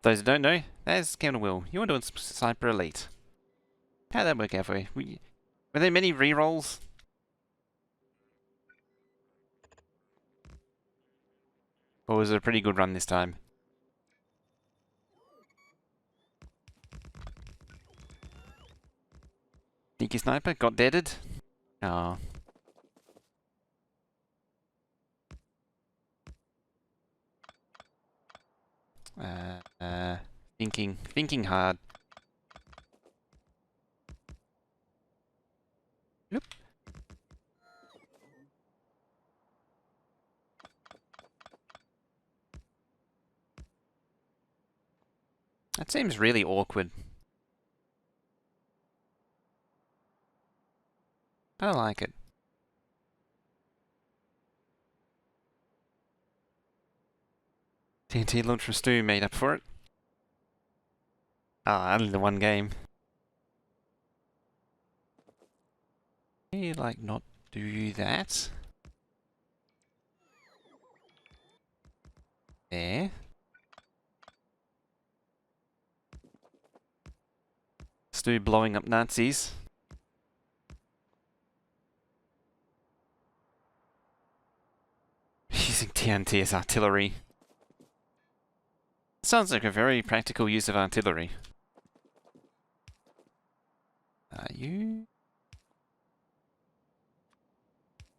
Those who don't know, there's Captain Will. You were doing some sniper elite. How'd that work out for you? Were there many rerolls? Or was it a pretty good run this time? Sneaky sniper got deaded. Oh. Thinking hard. Yep. That seems really awkward. I don't like it. TNT launch from Stu made up for it. Ah, only the one game. Like not do that. There. Stu blowing up Nazis. Using TNT as artillery. Sounds like a very practical use of artillery. Are you?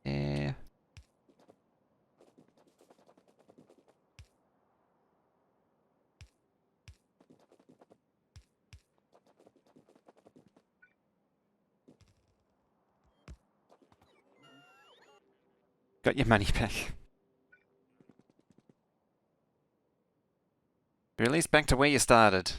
Yeah. Got your money back. Or at least back to where you started.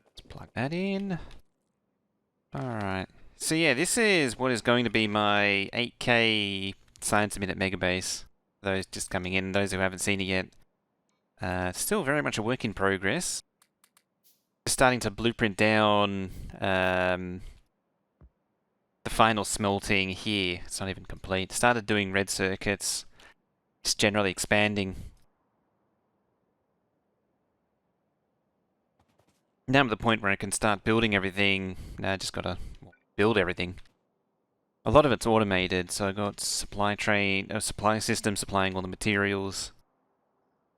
Let's plug that in. Alright. So yeah, this is what is going to be my 8K science minute Megabase. Those just coming in, those who haven't seen it yet. Still very much a work in progress. Just starting to blueprint down the final smelting here. It's not even complete. Started doing red circuits. Just generally expanding. Now I'm at the point where I can start building everything. Now I just gotta build everything. A lot of it's automated, so I got supply system supplying all the materials.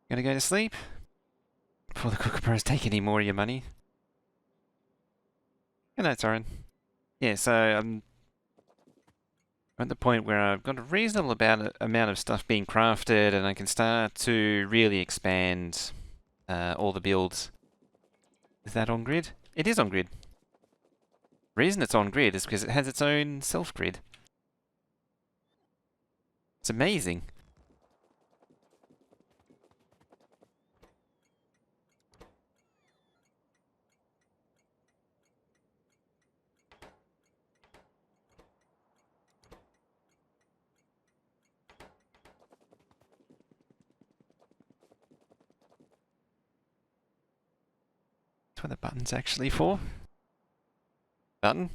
Gonna go to sleep before the Kookaburras take any more of your money. Good night, Soren. Yeah, so I'm at the point where I've got a reasonable amount of stuff being crafted, and I can start to really expand all the builds. Is that on grid? It is on grid. The reason it's on grid is because it has its own self grid. It's amazing. That's what the button's actually for. Button?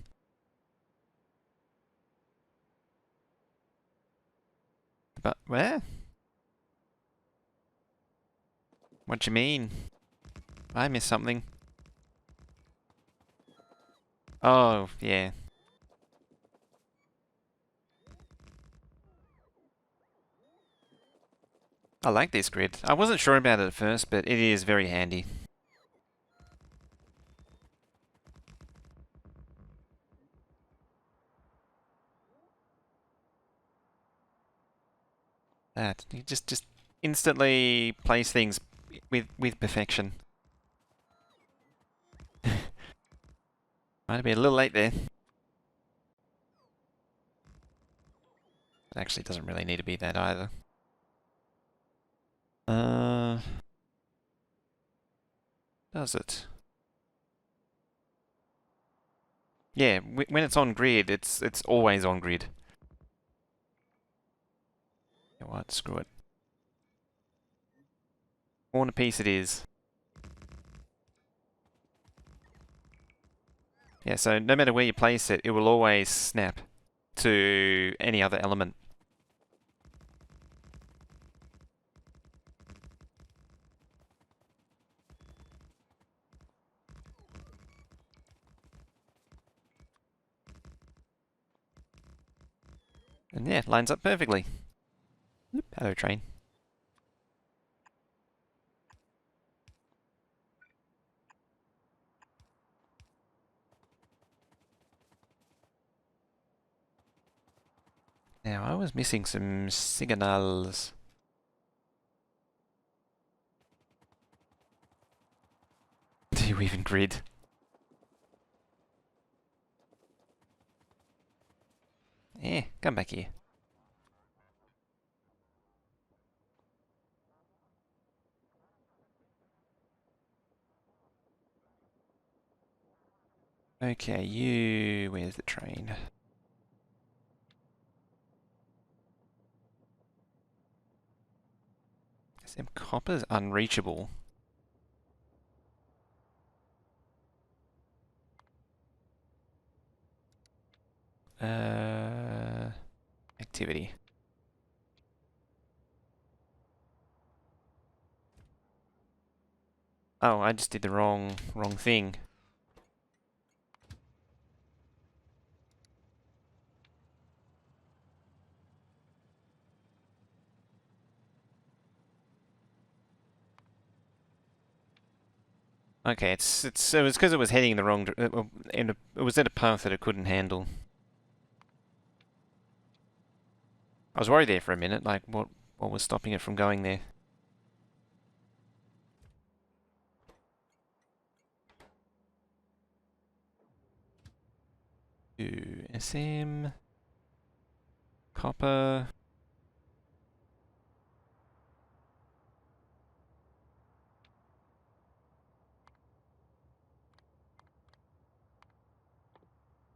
But where? What you mean? I missed something. Oh, yeah. I like this grid. I wasn't sure about it at first, but it is very handy. That you just instantly place things with perfection. Might have been a little late there. It actually doesn't really need to be that either. Does it? Yeah, when it's on grid, it's always on grid. You know what? Screw it. Corner piece it is. Yeah, so no matter where you place it, it will always snap to any other element. And yeah, lines up perfectly. Oop, hello, train. Now, I was missing some signals. Do you even grid? Eh, come back here. Okay, you... Where's the train? SM Copper's unreachable. Activity. Oh, I just did the wrong thing. Okay, it was because it was heading the wrong, and it was at a path that it couldn't handle. I was worried there for a minute, like what was stopping it from going there? SM Copper.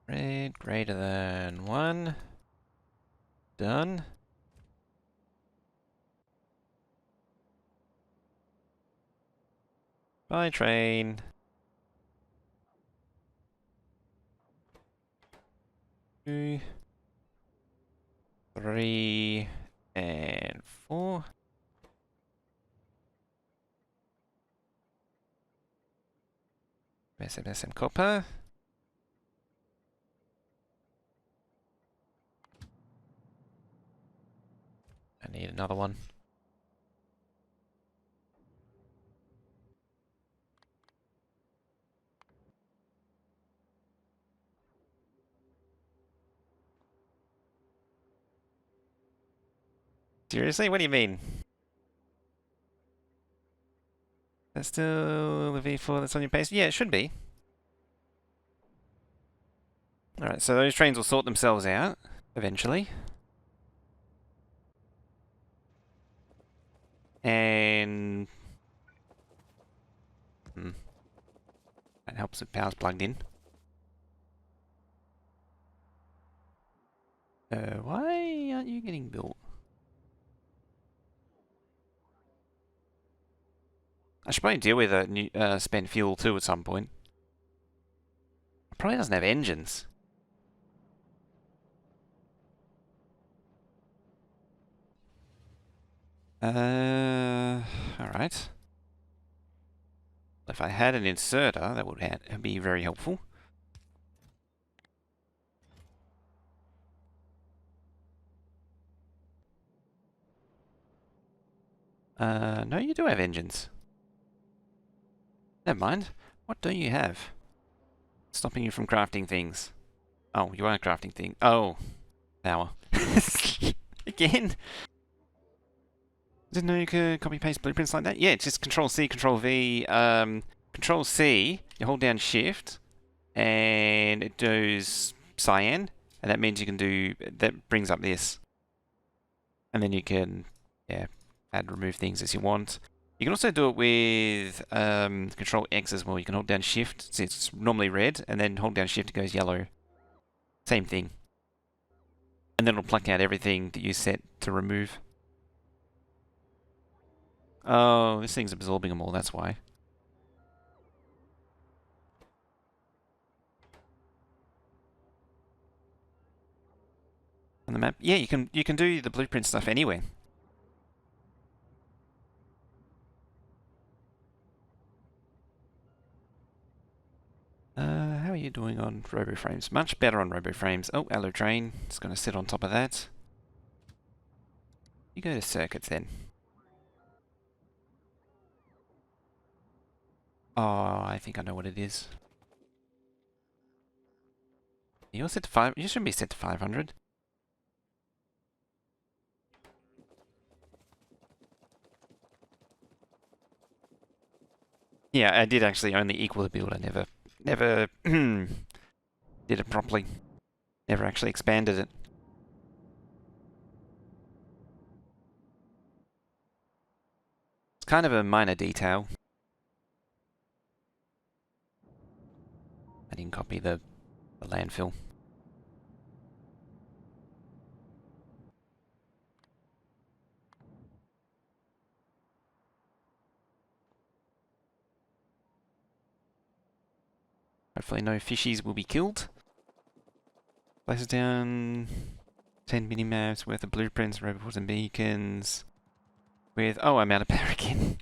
Red greater than 1. Done. Bye, train. 2, 3, and 4. SM Copper. I need another one. Seriously? What do you mean? That's still the V4 that's on your pace? Yeah, it should be. Alright, so those trains will sort themselves out eventually. And... that helps if power's plugged in. Why aren't you getting built? I should probably deal with a new, spent fuel too at some point. It probably doesn't have engines. Alright. If I had an inserter, that would be very helpful. No, you do have engines. Never mind. What don't you have? Stopping you from crafting things. Oh, you are crafting things. Oh, power. Again? Didn't know you could copy paste blueprints like that. Yeah, it's just Control C, Control V. Control C, you hold down Shift, and it does cyan, and that means you can do, that brings up this. And then you can, yeah, add, remove things as you want. You can also do it with Control X as well. You can hold down Shift, so it's normally red, and then hold down Shift, it goes yellow. Same thing. And then it'll pluck out everything that you set to remove. Oh, this thing's absorbing them all, that's why. On the map? Yeah, you can do the blueprint stuff anywhere. How are you doing on RoboFrames? Much better on RoboFrames. Oh, Allo Train. It's going to sit on top of that. You go to circuits then. Oh, I think I know what it is. You're set to 5. You shouldn't be set to 500. Yeah, I did actually only equal the build. I never did it properly. Never actually expanded it. It's kind of a minor detail. I didn't copy the landfill. Hopefully no fishies will be killed. Places down 10 mini-maps worth of blueprints, robots and beacons. With, oh, I'm out of power again.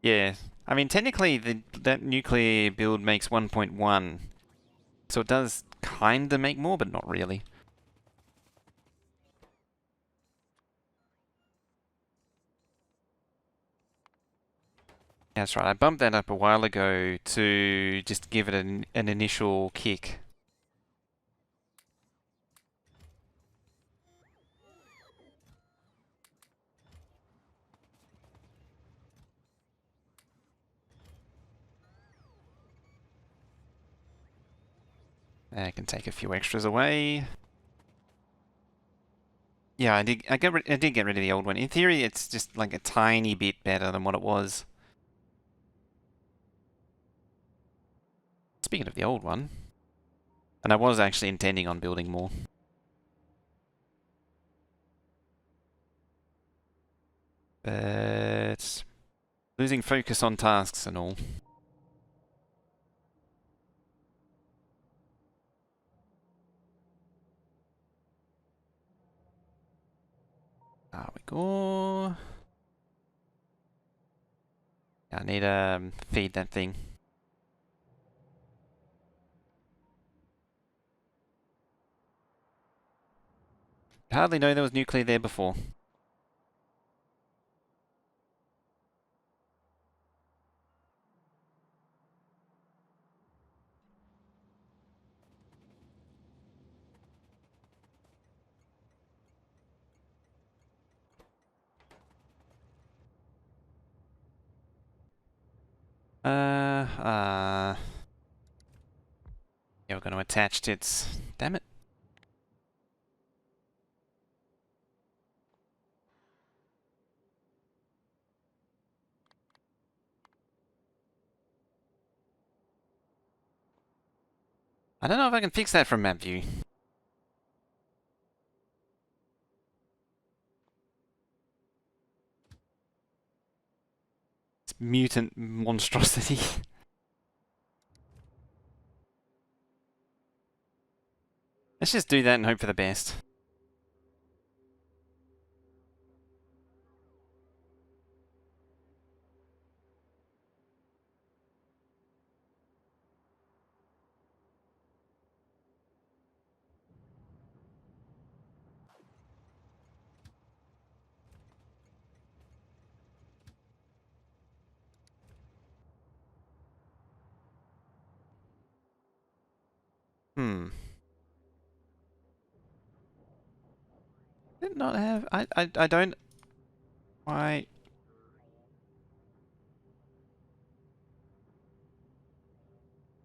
Yeah, I mean technically that nuclear build makes 1.1. So it does kinda make more, but not really. That's right, I bumped that up a while ago to just give it an initial kick. I can take a few extras away. Yeah, I did get rid of the old one. In theory, it's just like a tiny bit better than what it was. Speaking of the old one, and I was actually intending on building more. But losing focus on tasks and all. There we go. I need to feed that thing. Hardly know there was nuclear there before. Yeah, we're going to attach its... Damn it. I don't know if I can fix that from map view. It's mutant monstrosity. Let's just do that and hope for the best. Hmm. Did not have... I don't... Why...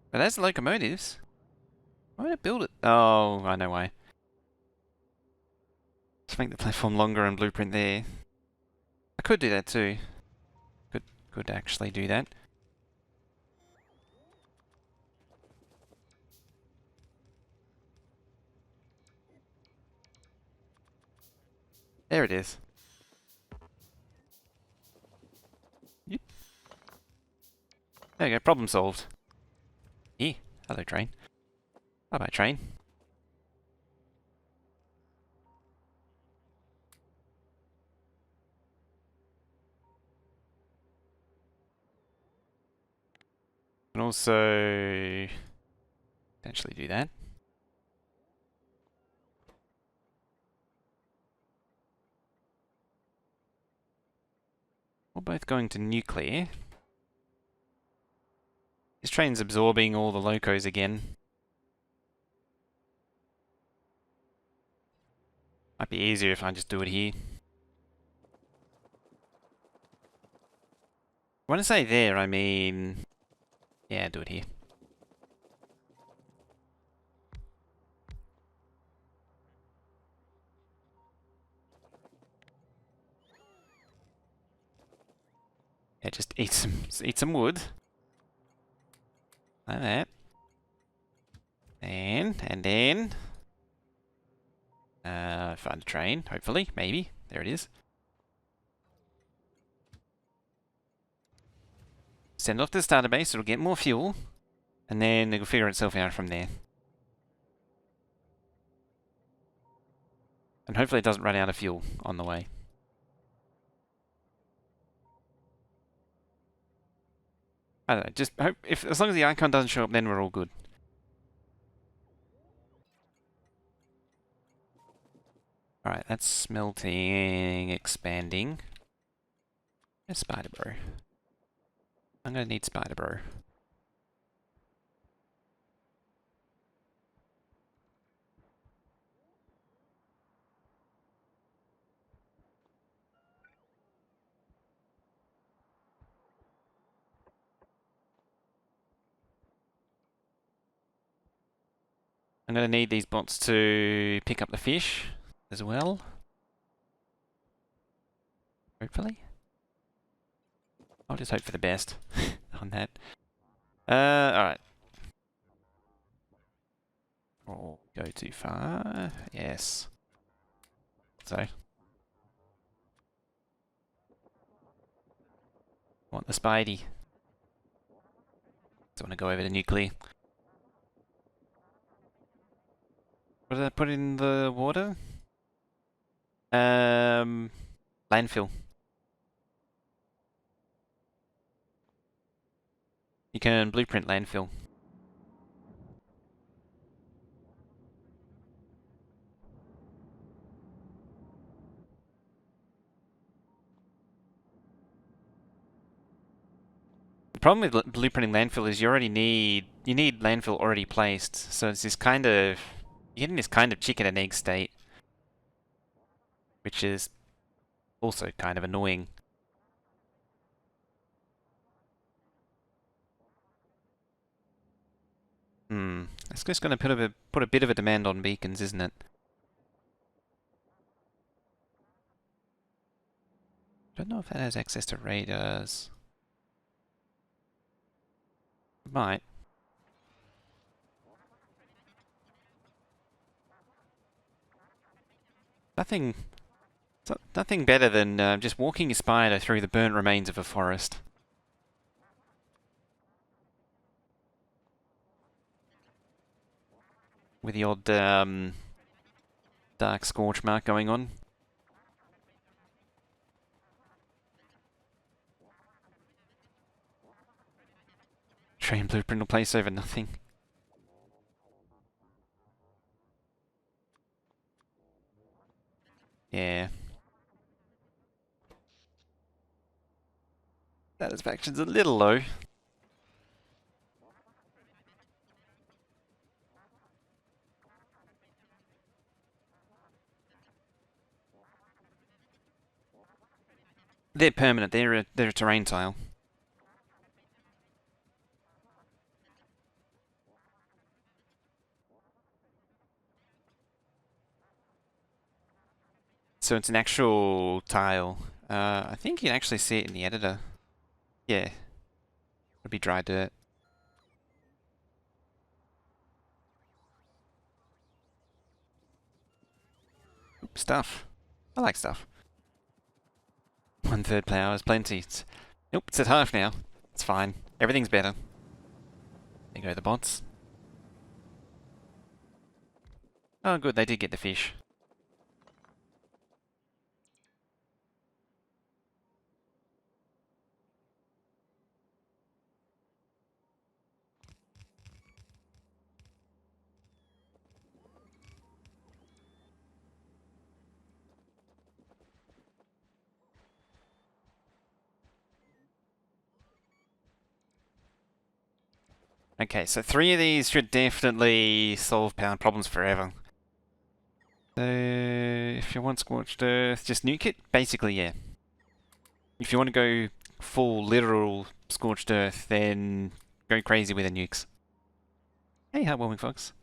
But that's locomotives. Why would I build it? Oh, I know why. Just make the platform longer and blueprint there. I could do that too. Could actually do that. There it is. Yep. There we go, problem solved. Here. Hello, train. Bye-bye, train. And also potentially do that. We're both going to nuclear. This train's absorbing all the locos again. Might be easier if I just do it here. When I say there, I mean... yeah, do it here. Yeah, just eat some wood. Like that. And then... find a train, hopefully, maybe. There it is. Send it off to the starter base, it'll get more fuel. And then it'll figure itself out from there. And hopefully it doesn't run out of fuel on the way. I don't know, just hope, as long as the icon doesn't show up, then we're all good. Alright, that's smelting, expanding. Where's Spider Bro? I'm gonna need Spider Bro. I'm gonna need these bots to pick up the fish as well. Hopefully. I'll just hope for the best on that. Alright. Oh, go too far. Yes. So. Want the Spidey. So I want to go over to nuclear. What did I put in the water? Landfill. You can blueprint landfill. The problem with blueprinting landfill is you need landfill already placed. So it's this kind of, you're getting this kind of chicken and egg state, which is also kind of annoying. It's just going to put a bit of a demand on beacons, isn't it? Don't know if that has access to radars. It might. Nothing better than just walking your spider through the burnt remains of a forest. With the odd dark scorch mark going on. Train blueprint will place over nothing. Yeah. Satisfaction's a little low. They're permanent. They're a terrain tile. So it's an actual tile. I think you can actually see it in the editor. Yeah. It'd be dry dirt. Stuff. I like stuff. 1/3 power is plenty. Nope, it's at half now. It's fine. Everything's better. There go the bots. Oh good, they did get the fish. Okay, so 3 of these should definitely solve power problems forever. So, if you want Scorched Earth, just nuke it? Basically, yeah. If you want to go full literal Scorched Earth, then go crazy with the nukes. Hey, heartwarming folks.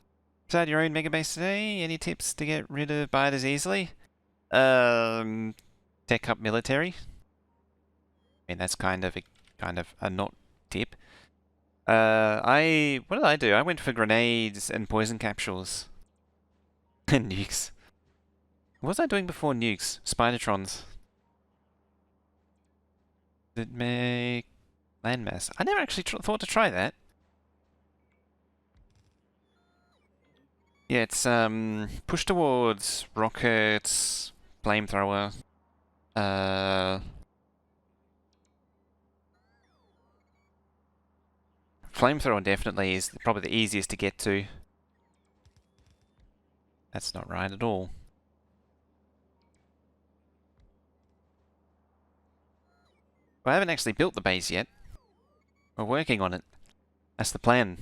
Start your own Megabase today. Any tips to get rid of biters easily? Tech up military. I mean, that's kind of a not tip. What did I do? I went for grenades and poison capsules. And nukes. What was I doing before nukes? Spidertrons. Did it make landmass? I never actually thought to try that. Yeah, it's push towards rockets, flamethrower. Flamethrower definitely is probably the easiest to get to. That's not right at all. I haven't actually built the base yet. We're working on it. That's the plan.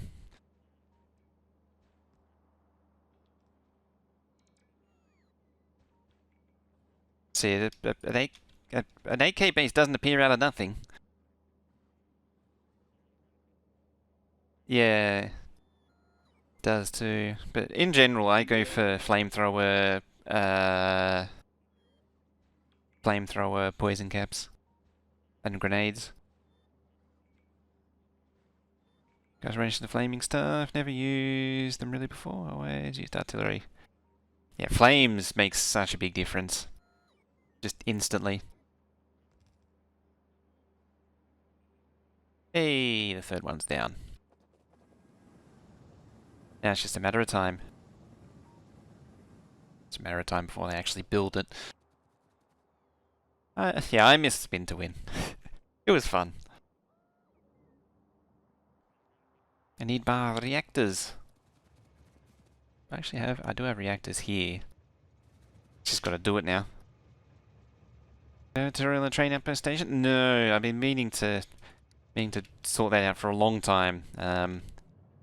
See, an AK base doesn't appear out of nothing. Yeah, does too. But in general, I go for flamethrower, poison caps, and grenades. Guys, range the flaming stuff. Never used them really before. Always used artillery. Yeah, flames makes such a big difference. Just instantly. Hey, the third one's down. Now it's just a matter of time. It's a matter of time before they actually build it. Yeah, I missed Spin to win. It was fun. I need bar reactors. I do have reactors here. Just gotta do it now. Tutorial on the train outpost station? No, I've been meaning to sort that out for a long time.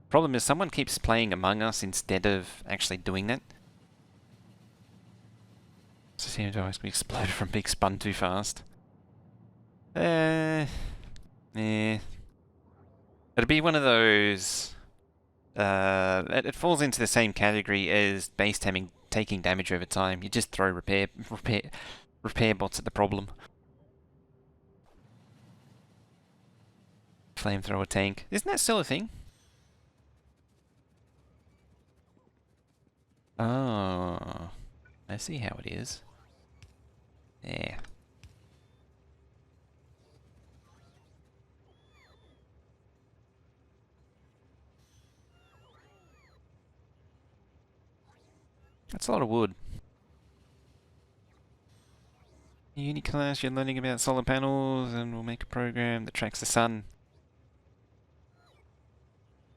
Problem is someone keeps playing Among Us instead of actually doing that. So seems to always be exploded from being spun too fast. Yeah. It'll be one of those. It falls into the same category as base taking damage over time. You just throw repair bots at the problem. Flamethrower tank. Isn't that still a thing? Oh, I see how it is. Yeah. That's a lot of wood. Uni class, you're learning about solar panels, and we'll make a program that tracks the sun.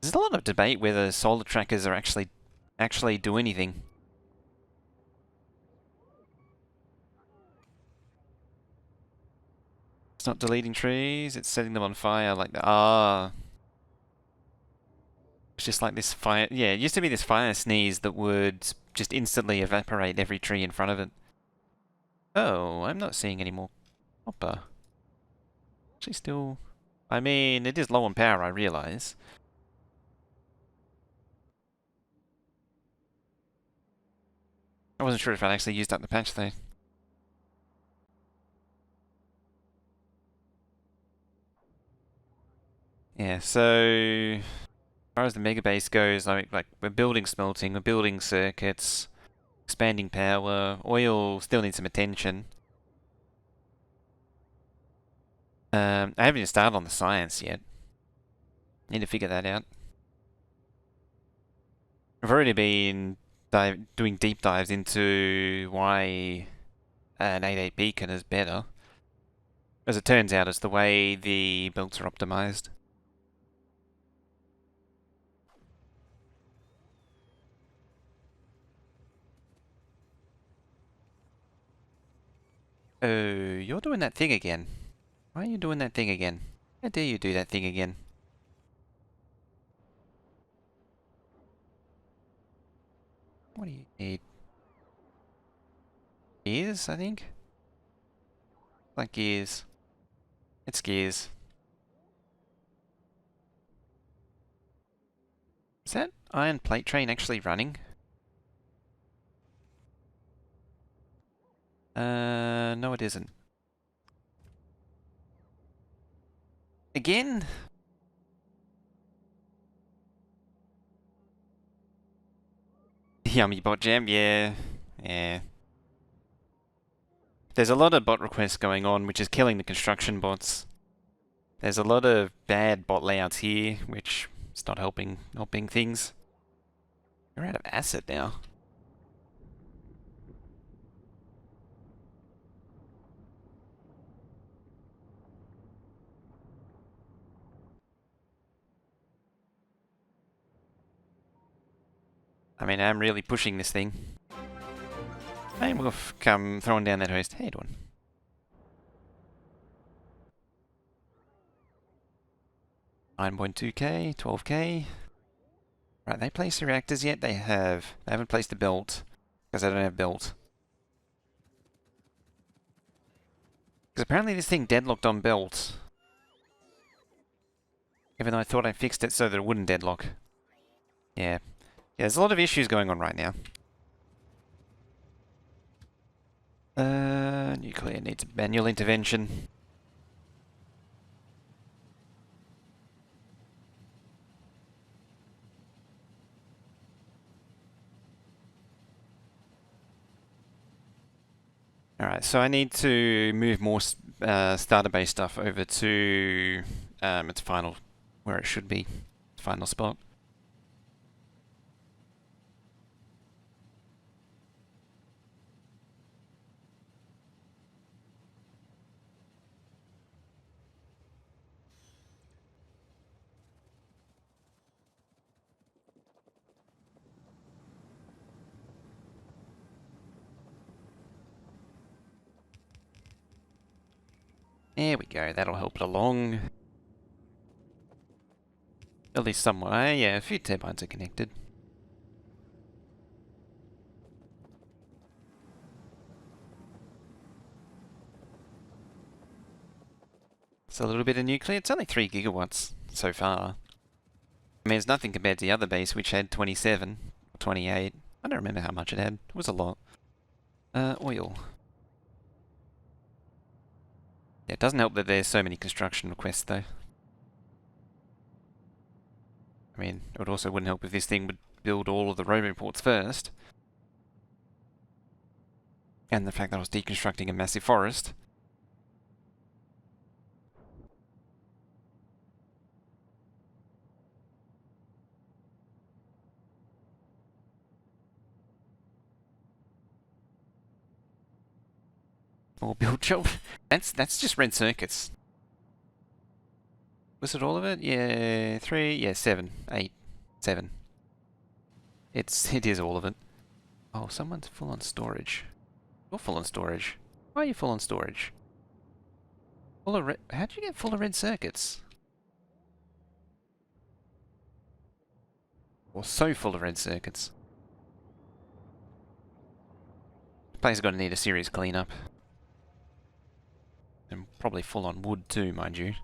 There's a lot of debate whether solar trackers are actually do anything. It's not deleting trees, it's setting them on fire like that. Ah. It's just like this fire. Yeah, it used to be this fire sneeze that would just instantly evaporate every tree in front of it. Oh, I'm not seeing any more copper. Actually still... I mean, it is low on power, I realise. I wasn't sure if I'd actually used up the patch though. Yeah, so... As far as the Megabase goes, like we're building smelting, we're building circuits. Expanding power. Oil still needs some attention. I haven't even started on the science yet. Need to figure that out. I've already been doing deep dives into why an 88 beacon is better. As it turns out, it's the way the belts are optimized. Oh, you're doing that thing again. Why are you doing that thing again? How dare you do that thing again? What do you need? Gears, I think? Like gears. It's gears. Is that iron plate train actually running? No it isn't. Again? Yummy bot jam, yeah. Yeah. There's a lot of bot requests going on, which is killing the construction bots. There's a lot of bad bot layouts here, which is not helping things. You're out of acid now. I mean, I'm really pushing this thing. Hey, Wolf, come throwing down that host. How you doing? $9.2k, 12k. Right, they placed the reactors yet? They have. They haven't placed the belt, because they don't have belt. Because apparently this thing deadlocked on belt. Even though I thought I fixed it so that it wouldn't deadlock. Yeah. Yeah, there's a lot of issues going on right now. Nuclear needs manual intervention. Alright, so I need to move more starter base stuff over to its final, where it should be, final spot. There we go, that'll help it along. At least somewhat. Yeah, a few turbines are connected. It's a little bit of nuclear. It's only 3 gigawatts so far. I mean, it's nothing compared to the other base, which had 27 or 28. I don't remember how much it had. It was a lot. Oil. Yeah, it doesn't help that there's so many construction requests, though. I mean, it also wouldn't help if this thing would build all of the roboports first. And the fact that I was deconstructing a massive forest. Or build job. That's just red circuits. Was it all of it? Yeah, 3, yeah, 7, 8, 7. It is all of it. Oh, someone's full on storage. You're full on storage. Why are you full on storage? Full of red. How'd you get full of red circuits? Or so full of red circuits. The place is going to need a serious cleanup. And probably full on wood too, mind you.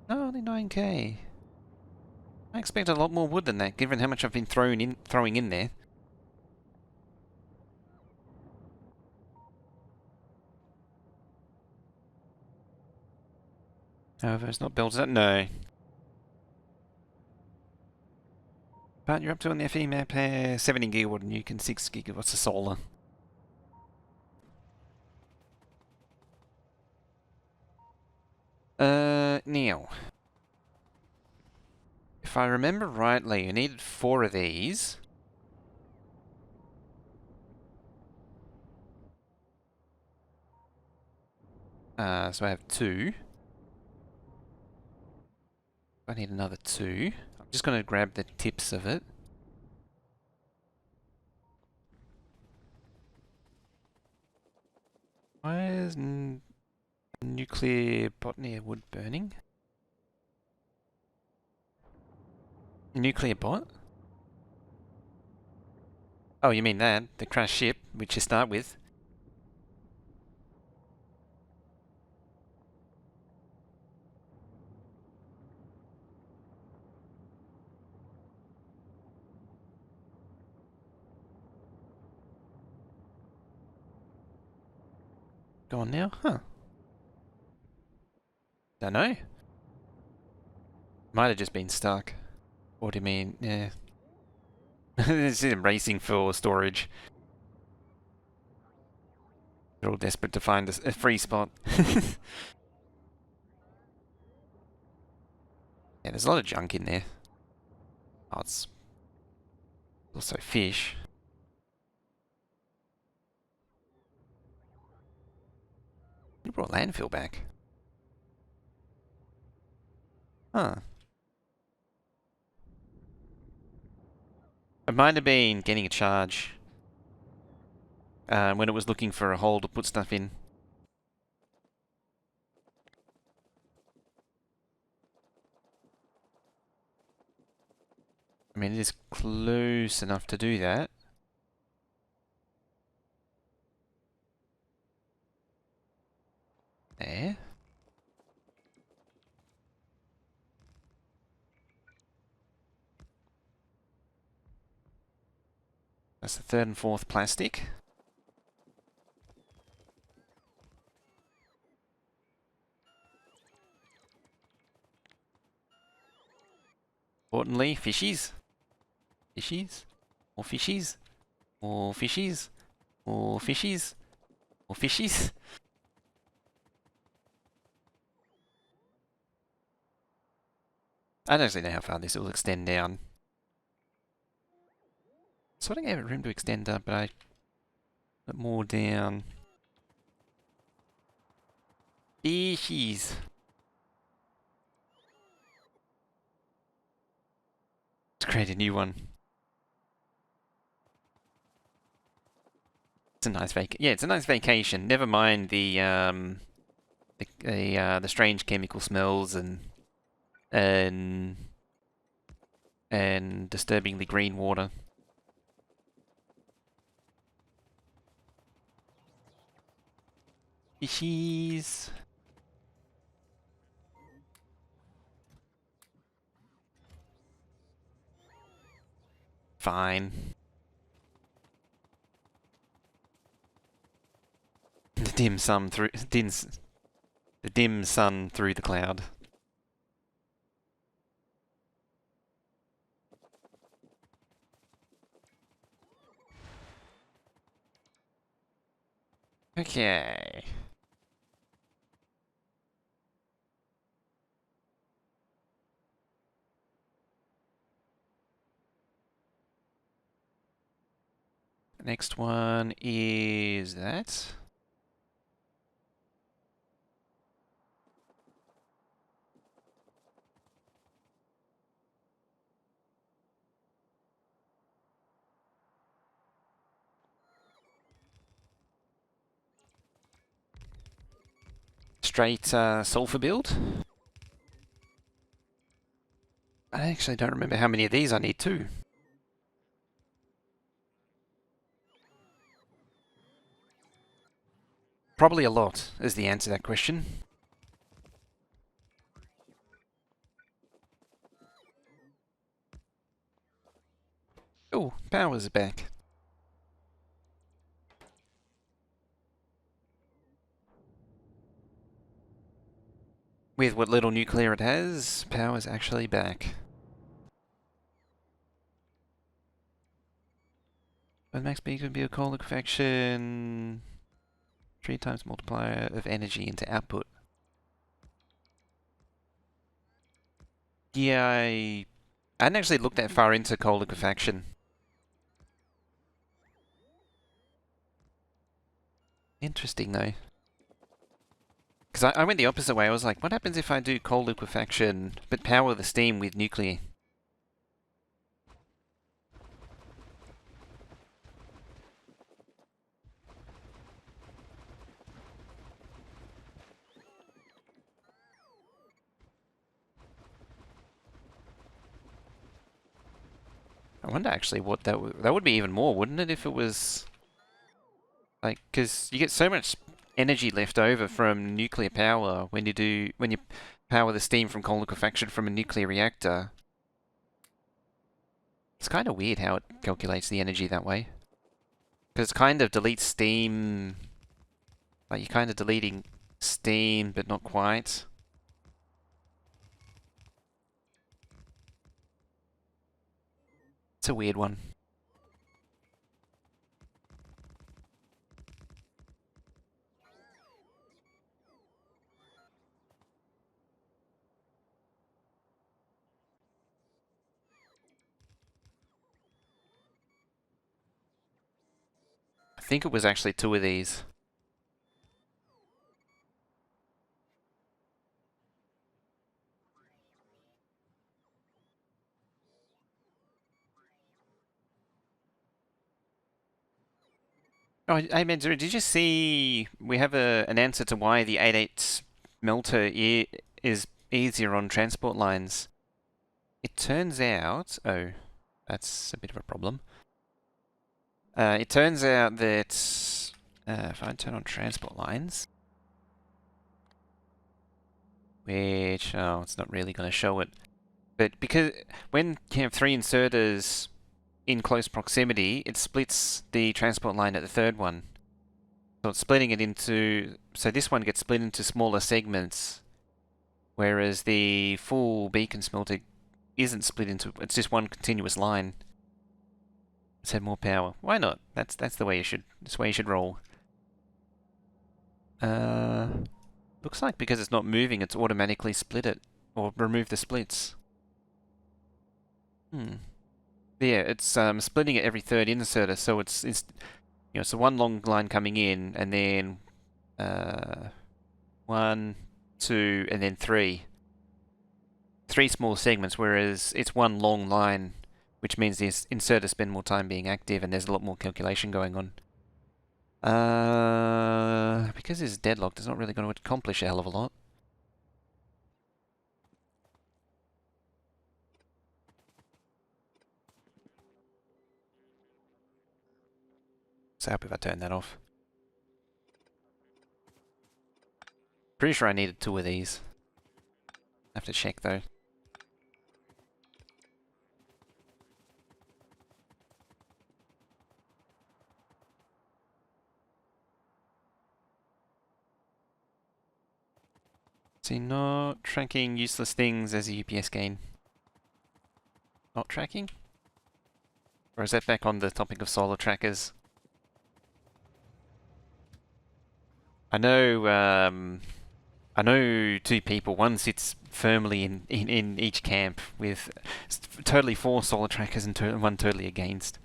No, only 9k. I expected a lot more wood than that, given how much I've been throwing in there. However, it's not built up. No. But you're up to on the FE map, 70 gigawatt nuke and 6 gigawatts of solar. Now, if I remember rightly, you needed 4 of these. So I have 2. I need another 2. I'm just going to grab the tips of it. Why is nuclear botany wood burning? Nuclear bot? Oh, you mean that? The crashed ship, which you start with. Go on now? Huh. Don't know. Might have just been stuck. What do you mean? Yeah. It's racing for storage. They're all desperate to find a free spot. Yeah, there's a lot of junk in there. Oh, it's also fish. You brought landfill back. Huh. It might have been getting a charge when it was looking for a hole to put stuff in. I mean, it is close enough to do that. There. That's the 3rd and 4th plastic. Importantly, fishies. Fishies. More fishies. More fishies. More fishies. More fishies. I don't actually know how far this will extend down. Sort of gave it room to extend up, but I put more down. Fishies. Let's create a new one. It's a nice yeah, it's a nice vacation. Never mind the strange chemical smells and disturbingly green water. Fishies. Fine. The dim sun through the dim sun through the cloud. Okay. Next one is that. Straight sulfur build. I actually don't remember how many of these I need too. Probably a lot is the answer to that question. Oh, power's back. With what little nuclear it has, power's actually back. With max speed could be a coal liquefaction 3 times multiplier of energy into output. Yeah, I hadn't actually looked that far into coal liquefaction. Interesting though. Because I went the opposite way. I was like, what happens if I do coal liquefaction but power the steam with nuclear? I wonder actually what that would be even more, wouldn't it, if it was like, because you get so much energy left over from nuclear power when you power the steam from coal liquefaction from a nuclear reactor. It's kind of weird how it calculates the energy that way. Because it kind of deletes steam, like you're kind of deleting steam, but not quite. It's a weird one. I think it was actually 2 of these. Oh, hey Medzuru, did you see we have an answer to why the 8.8 melter is easier on transport lines? It turns out... Oh, that's a bit of a problem. It turns out that if I turn on transport lines, which... Oh, it's not really going to show it. But because when you have 3 inserters in close proximity, it splits the transport line at the third one. So it's splitting it into... So this one gets split into smaller segments, whereas the full beacon smelter isn't split into... It's just one continuous line. Let's have more power. Why not? That's the way you should... That's the way you should roll. Looks like because it's not moving, it's automatically split it. Or remove the splits. Yeah, it's splitting it every third inserter, so it's you know, so one long line coming in, and then 1, 2, and then 3. 3 small segments, whereas it's one long line, which means the inserters spend more time being active, and there's a lot more calculation going on. Because it's deadlocked, it's not really going to accomplish a hell of a lot. So I hope if I turn that off. Pretty sure I needed 2 of these. I have to check though. See, not tracking useless things as a UPS gain. Not tracking? Or is that back on the topic of solar trackers? I know 2 people. One sits firmly in each camp with totally for solar trackers and one totally against.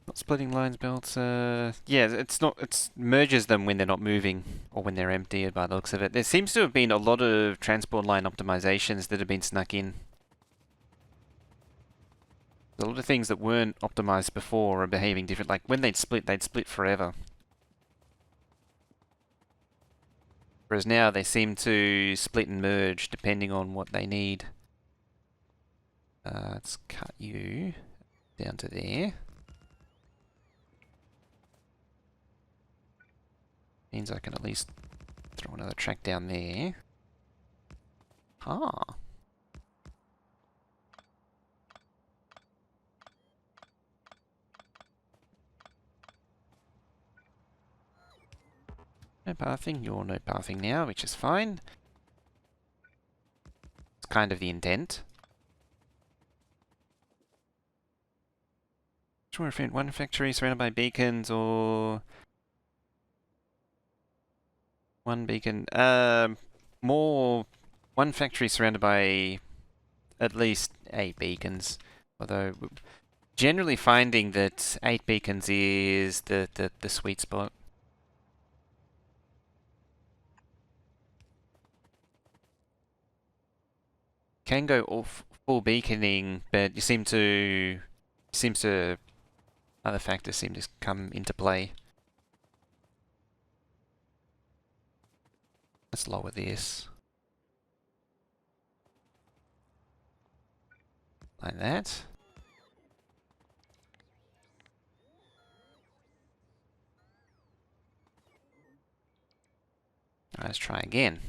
Not splitting lines belts. Yeah, it's not. It merges them when they're not moving or when they're empty. By the looks of it, there seems to have been a lot of transport line optimizations that have been snuck in. A lot of things that weren't optimized before are behaving different. Like when they'd split forever. Whereas now they seem to split and merge depending on what they need. Let's cut you down to there. Means I can at least throw another track down there. Ah. No pathing, you're no pathing now, which is fine. kind of the intent. Sure, if one factory surrounded by beacons or one beacon. More one factory surrounded by at least 8 beacons. Although generally finding that 8 beacons is the sweet spot. Can go full beaconing, but other factors seem to come into play. Let's lower this. Like that. Let's try again.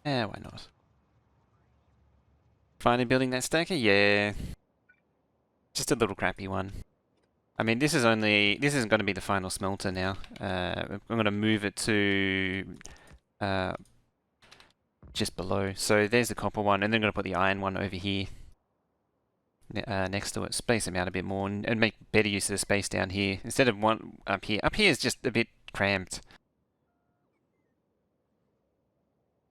Yeah, why not? Finally building that stacker? Yeah. Just a little crappy one. I mean, this isn't going to be the final smelter now. I'm going to move it to just below. So there's the copper one, and then I'm going to put the iron one over here next to it. Space them out a bit more and make better use of the space down here instead of one up here. Up here is just a bit cramped.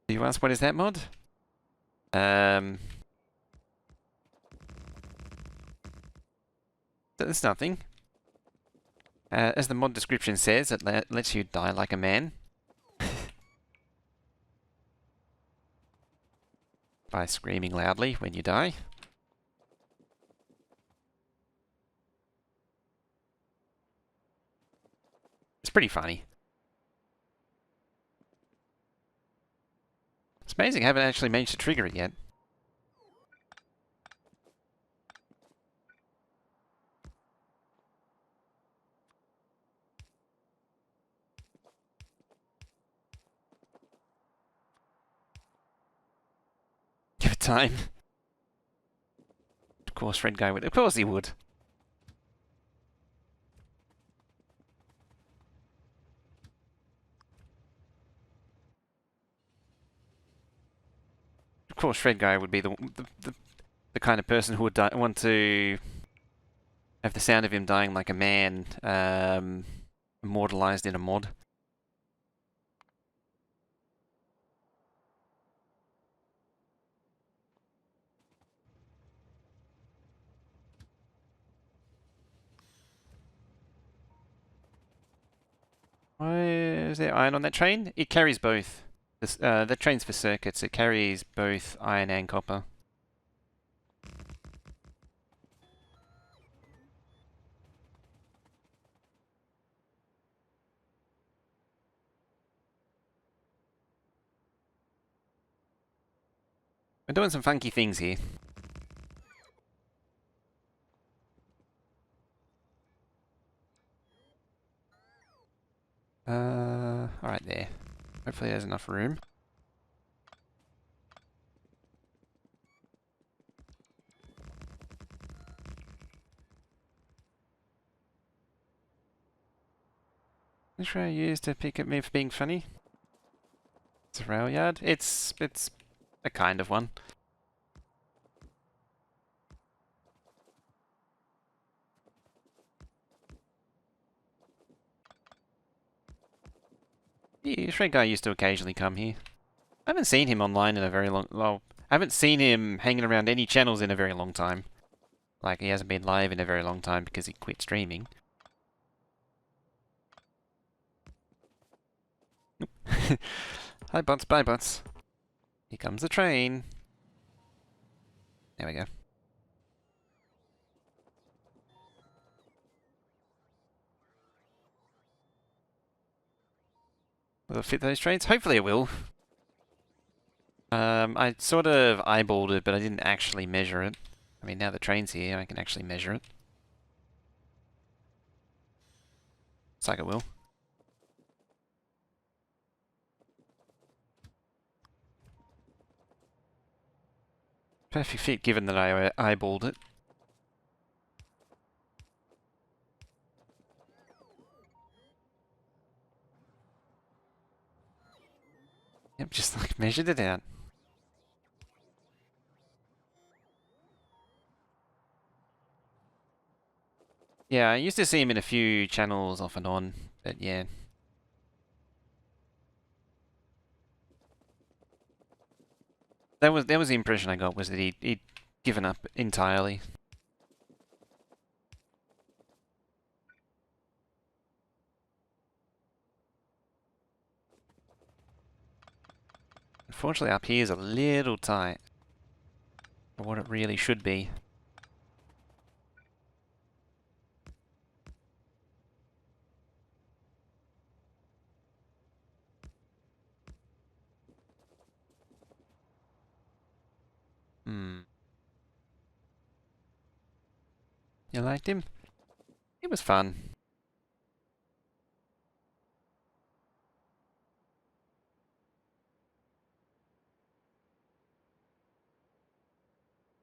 Do you ask what is that mod? There's nothing. As the mod description says, it lets you die like a man. By screaming loudly when you die. It's pretty funny. It's amazing I haven't actually managed to trigger it yet. Give it time. Of course, Red Guy would. Of course he would. Of course, Red Guy would be the kind of person who would want to have the sound of him dying like a man immortalized in a mod. Why is there iron on that train? It carries both. That train's for circuits. It carries both iron and copper. We're doing some funky things here. Alright there. Hopefully there's enough room. Which should I use to pick at me for being funny? It's a rail yard. It's a kind of one. Yeah, Shred Guy used to occasionally come here. I haven't seen him online in a very long... Well, I haven't seen him hanging around any channels in a very long time. Like, he hasn't been live in a very long time because he quit streaming. Hi, bots. Bye, bots. Here comes the train. There we go. Will it fit those trains? Hopefully it will. I sort of eyeballed it, but I didn't actually measure it. I mean, now the train's here, I can actually measure it. Looks like it will. Perfect fit given that I eyeballed it. Yep, just like measured it out. Yeah, I used to see him in a few channels off and on, but yeah. That was the impression I got, was that he'd given up entirely. Unfortunately, up here is a little tight for what it really should be. Hmm. You liked him? It was fun.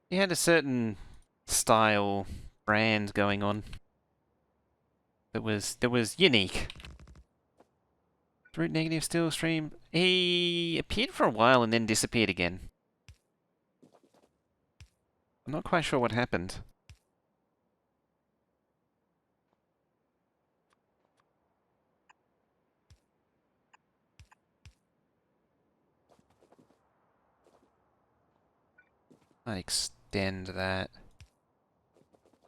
He had a certain style, brand going on that was unique. Root negative still stream. He appeared for a while and then disappeared again. I'm not quite sure what happened. I extend that.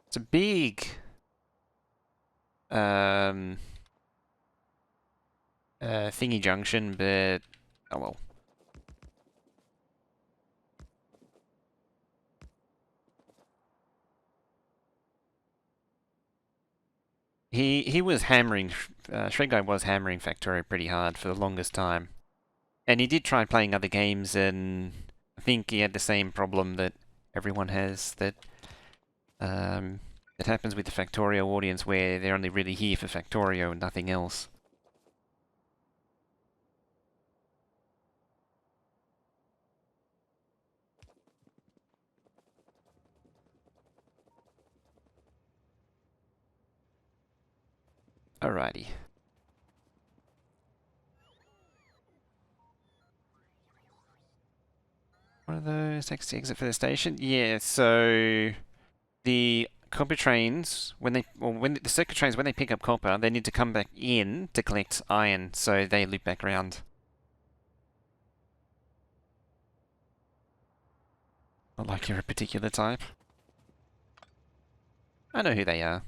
It's a big um thingy junction, but oh well. He was hammering. Shred Guy was hammering Factorio pretty hard for the longest time, and he did try playing other games, and I think he had the same problem that everyone has, that it happens with the Factorio audience, where they're only really here for Factorio and nothing else. Alrighty. One of those exit for the station? Yeah, so the copper trains, when the circuit trains, when they pick up copper, they need to come back in to collect iron, so they loop back around. Not like you're a particular type. I know who they are.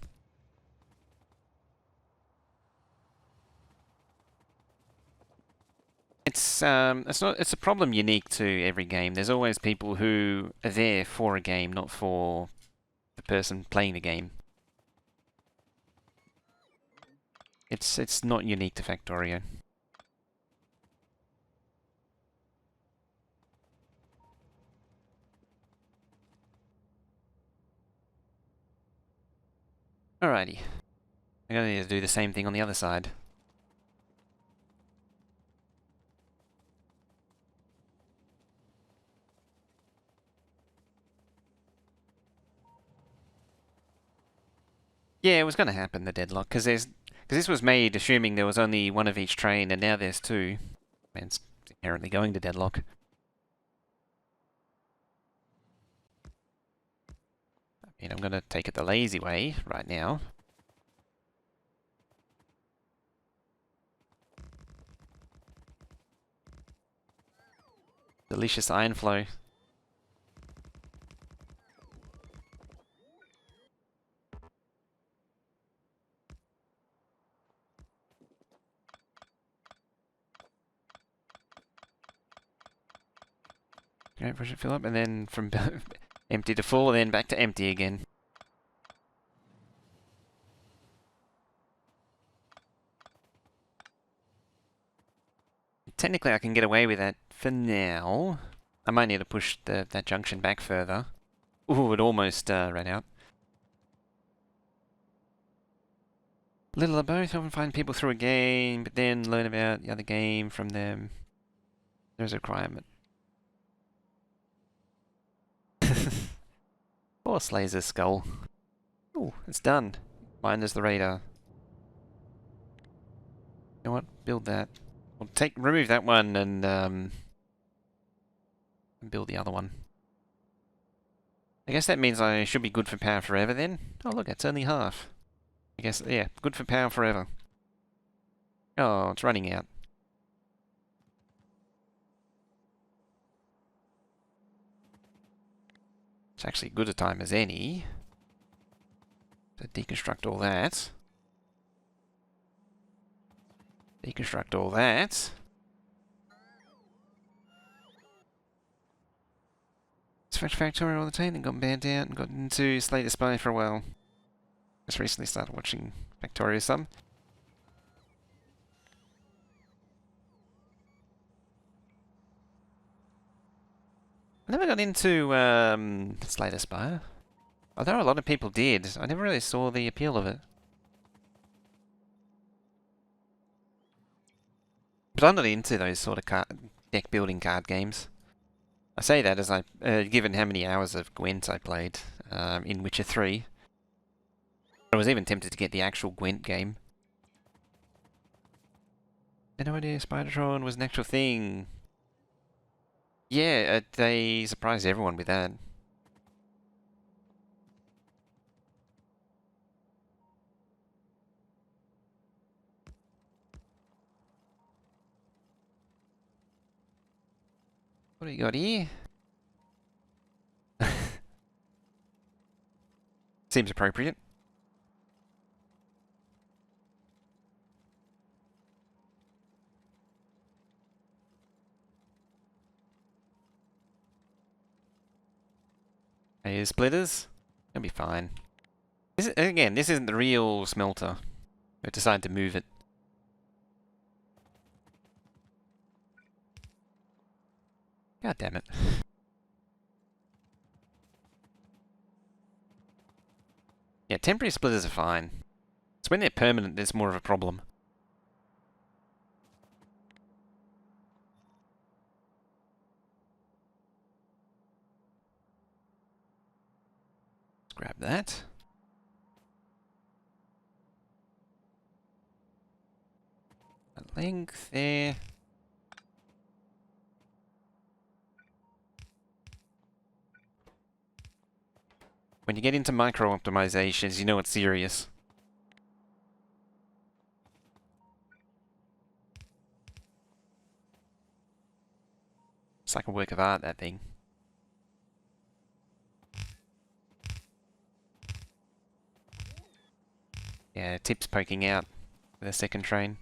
It's a problem unique to every game. There's always people who are there for a game, not for the person playing the game. It's not unique to Factorio. Alrighty. I'm gonna need to do the same thing on the other side. Yeah, it was gonna happen, the deadlock, because this was made assuming there was only one of each train, and now there's two, and it's inherently going to deadlock. I mean, I'm gonna take it the lazy way right now. Delicious iron flow. Great, push it, fill up, and then from empty to full, and then back to empty again. Technically, I can get away with that for now. I might need to push that junction back further. Ooh, it almost ran out. Little of both. Often find people through a game, but then learn about the other game from them. There's a requirement. Force laser skull. Ooh, it's done. Minus the radar. You know what? Build that. We'll remove that one and build the other one. I guess that means I should be good for power forever then. Oh look, it's only half. I guess, yeah, good for power forever. Oh, it's running out. It's actually good a time as any. So deconstruct all that. Deconstruct all that. Switched Factorio all the time, then got banned out and got into Slay the Spy for a while. Just recently started watching Factorio some. I never got into Slay the Spy. Although a lot of people did, I never really saw the appeal of it. But I'm not into those sort of deck building card games. I say that as given how many hours of Gwent I played in Witcher 3. I was even tempted to get the actual Gwent game. I had no idea Spidertron was an actual thing. Yeah, they surprised everyone with that. What do you got here? Seems appropriate. Hey, splitters? It'll be fine. Again, this isn't the real smelter. We decided to move it. God damn it. Yeah, temporary splitters are fine. It's when they're permanent that's more of a problem. Let's grab that. A length there. When you get into micro optimizations, you know it's serious. It's like a work of art, that thing. Yeah, tip's poking out with a second train.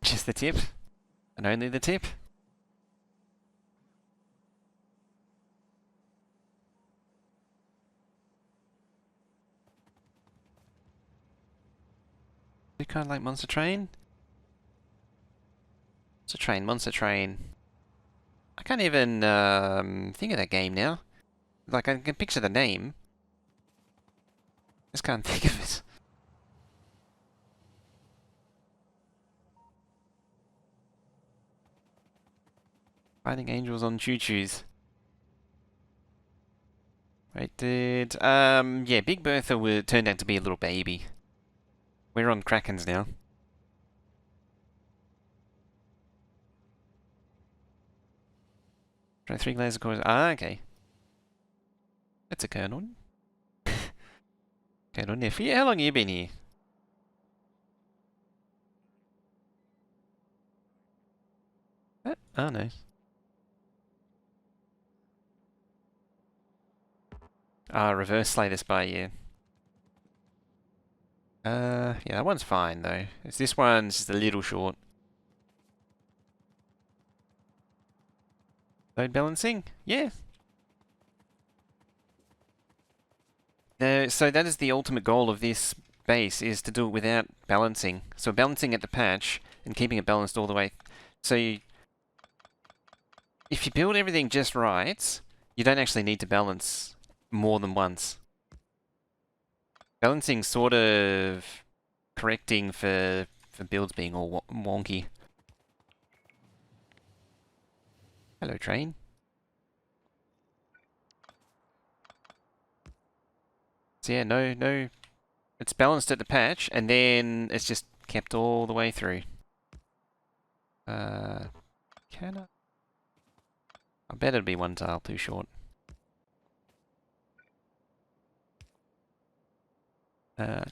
Just the tip. And only the tip. You kind of like Monster Train? Monster Train. I can't even think of that game now. Like, I can picture the name. Just can't think of it. Fighting Angels on Choo-Choos. Right, yeah, Big Bertha turned out to be a little baby. We're on Krakens now. Try 3 laser cores. Ah, okay. That's a Colonel. Colonel Niffy. How long have you been here? Oh, no. Ah, reverse slay this by you. Yeah, that one's fine, though. This one's just a little short. Load balancing? Yeah. No, so that is the ultimate goal of this base, is to do it without balancing. So balancing at the patch and keeping it balanced all the way. So if you build everything just right, you don't actually need to balance more than once. Balancing sort of correcting for builds being all wonky. Hello, train. So yeah, no, it's balanced at the patch, and then it's just kept all the way through. Can I? I bet it'd be one tile too short.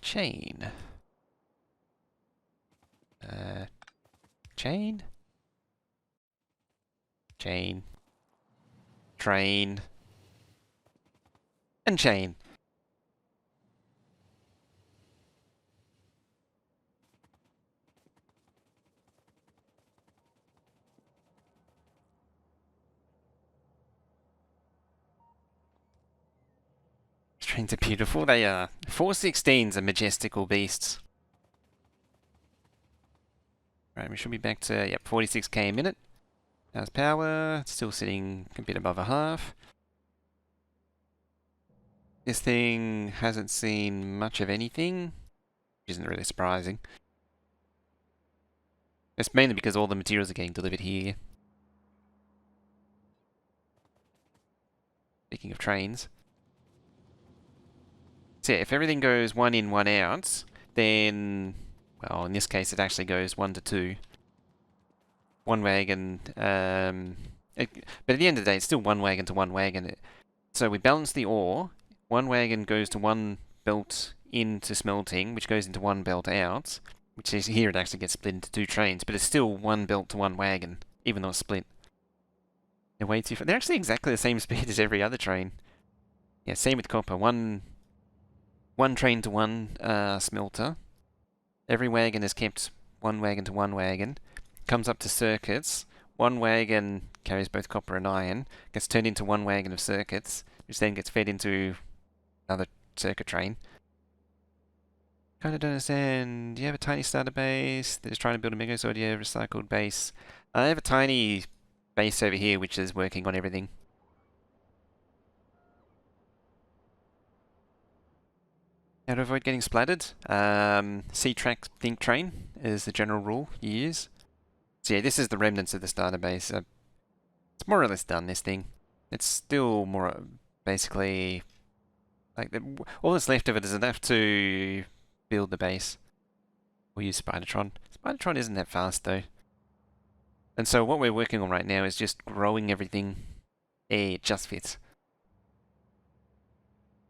Chain. Chain? Chain. Train. And chain. Trains are beautiful, they are. 416s are majestical beasts. Right, we should be back to, yep, 46k a minute. How's power? It's still sitting a bit above a half. This thing hasn't seen much of anything, which isn't really surprising. It's mainly because all the materials are getting delivered here. Speaking of trains. So yeah, if everything goes 1 in, 1 out, then, well, in this case it actually goes 1 to 2. One wagon, but at the end of the day, it's still one wagon to one wagon. So we balance the ore. One wagon goes to one belt into smelting, which goes into one belt out. Which is here it actually gets split into 2 trains, but it's still one belt to one wagon, even though it's split. They're way too. They're actually exactly the same speed as every other train. Yeah, same with copper. One train to one smelter. Every wagon is kept one wagon to one wagon. Comes up to circuits. One wagon carries both copper and iron, gets turned into one wagon of circuits, which then gets fed into another circuit train. Kind of don't understand. Do you have a tiny starter base? They're just trying to build a Megabase, or do you have a recycled base? I have a tiny base over here which is working on everything. How to avoid getting splattered? C-track think train is the general rule you use. So yeah, this is the remnants of the starter base. It's more or less done, this thing. It's still more basically like all that's left of it is enough to build the base. We'll use Spidertron. Spidertron isn't that fast though. And so what we're working on right now is just growing everything. It just fits.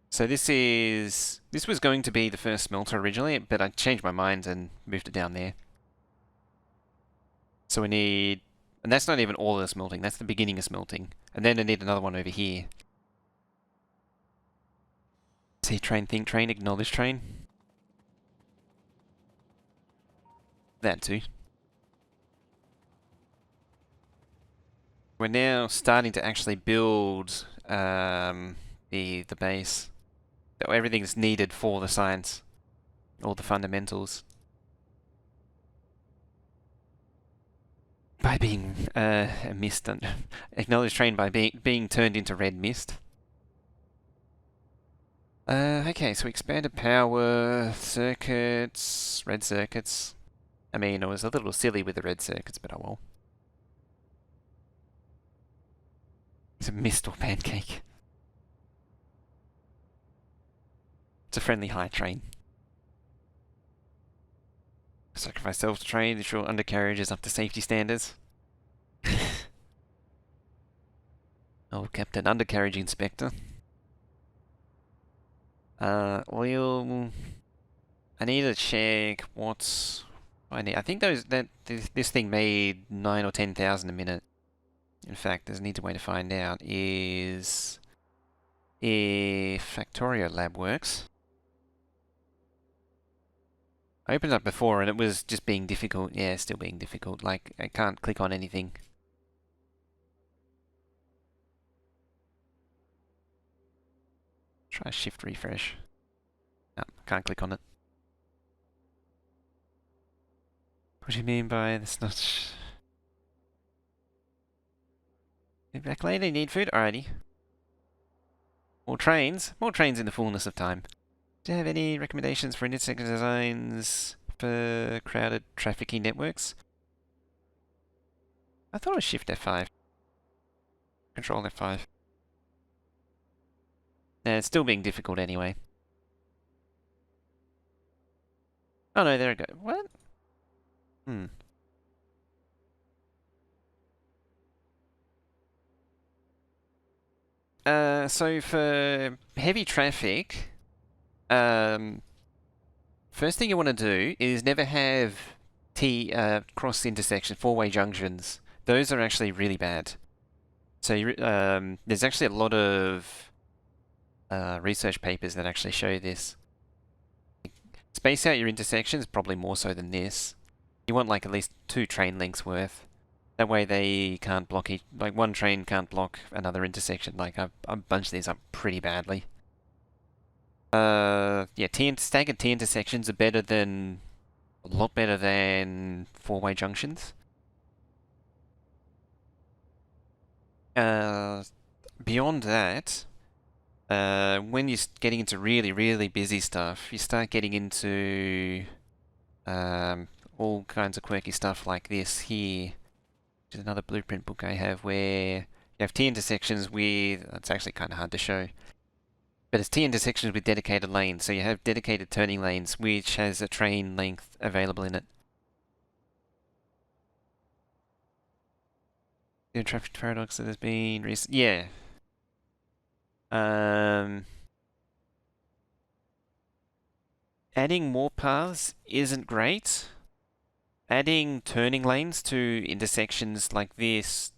So this was going to be the first smelter originally, but I changed my mind and moved it down there. So we need, and that's not even all of the smelting, that's the beginning of smelting. And then I need another one over here. See train, think train, acknowledge train. That too. We're now starting to actually build the base. Everything's needed for the science. All the fundamentals. By being a mist, acknowledge train by being turned into red mist. Okay, so expanded power, circuits, red circuits. I mean, it was a little silly with the red circuits, but oh well. It's a mist or pancake. It's a friendly high train. Sacrifice self to train, ensure undercarriage is up to safety standards. Oh, Captain Undercarriage Inspector. Oil. I need to check what's. I need. I think this thing made 9 or 10,000 a minute. In fact, there's an easy way to find out. Is if Factorio lab works. I opened up before and it was just being difficult. Yeah, still being difficult. Like, I can't click on anything. Try shift refresh. can't click on it. What do you mean by that's not... Back later, need food? Alrighty. More trains in the fullness of time. Do you have any recommendations for intersection designs for crowded trafficking networks? I thought it was Shift F5. Control F5. Nah, it's still being difficult anyway. Oh no, there we go. What? So for heavy traffic, first thing you want to do is never have cross intersection, four-way junctions. Those are actually really bad. So there's actually a lot of research papers that actually show this. Space out your intersections, probably more so than this. You want like at least 2 train lengths worth. That way they can't block each, like one train can't block another intersection. Like I've bunched these up pretty badly. Yeah, staggered T intersections are better than, a lot better than 4-way junctions. Beyond that, when you're getting into really, really busy stuff, you start getting into all kinds of quirky stuff like this here. Which is another blueprint book I have where you have T intersections with, it's actually kind of hard to show, but it's T intersections with dedicated lanes. So you have dedicated turning lanes which has a train length available in it. The traffic paradox that has been recent, yeah. Adding more paths isn't great. Adding turning lanes to intersections like this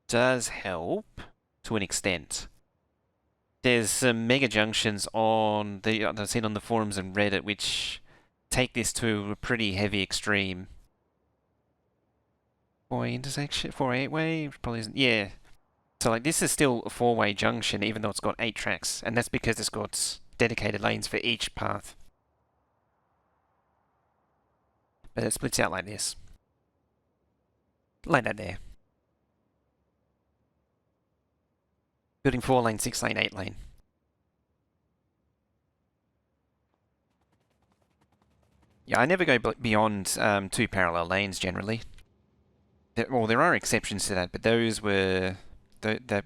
does help to an extent. There's some mega junctions on I've seen on the forums and Reddit which take this to a pretty heavy extreme. 4-way intersection, 4-8-way, probably isn't, yeah. So like this is still a 4-way junction even though it's got 8 tracks, and that's because it's got dedicated lanes for each path. But it splits out like this. Like that there. Building 4-lane, 6-lane, 8-lane. Yeah, I never go beyond 2 parallel lanes generally. There are exceptions to that, but those were... that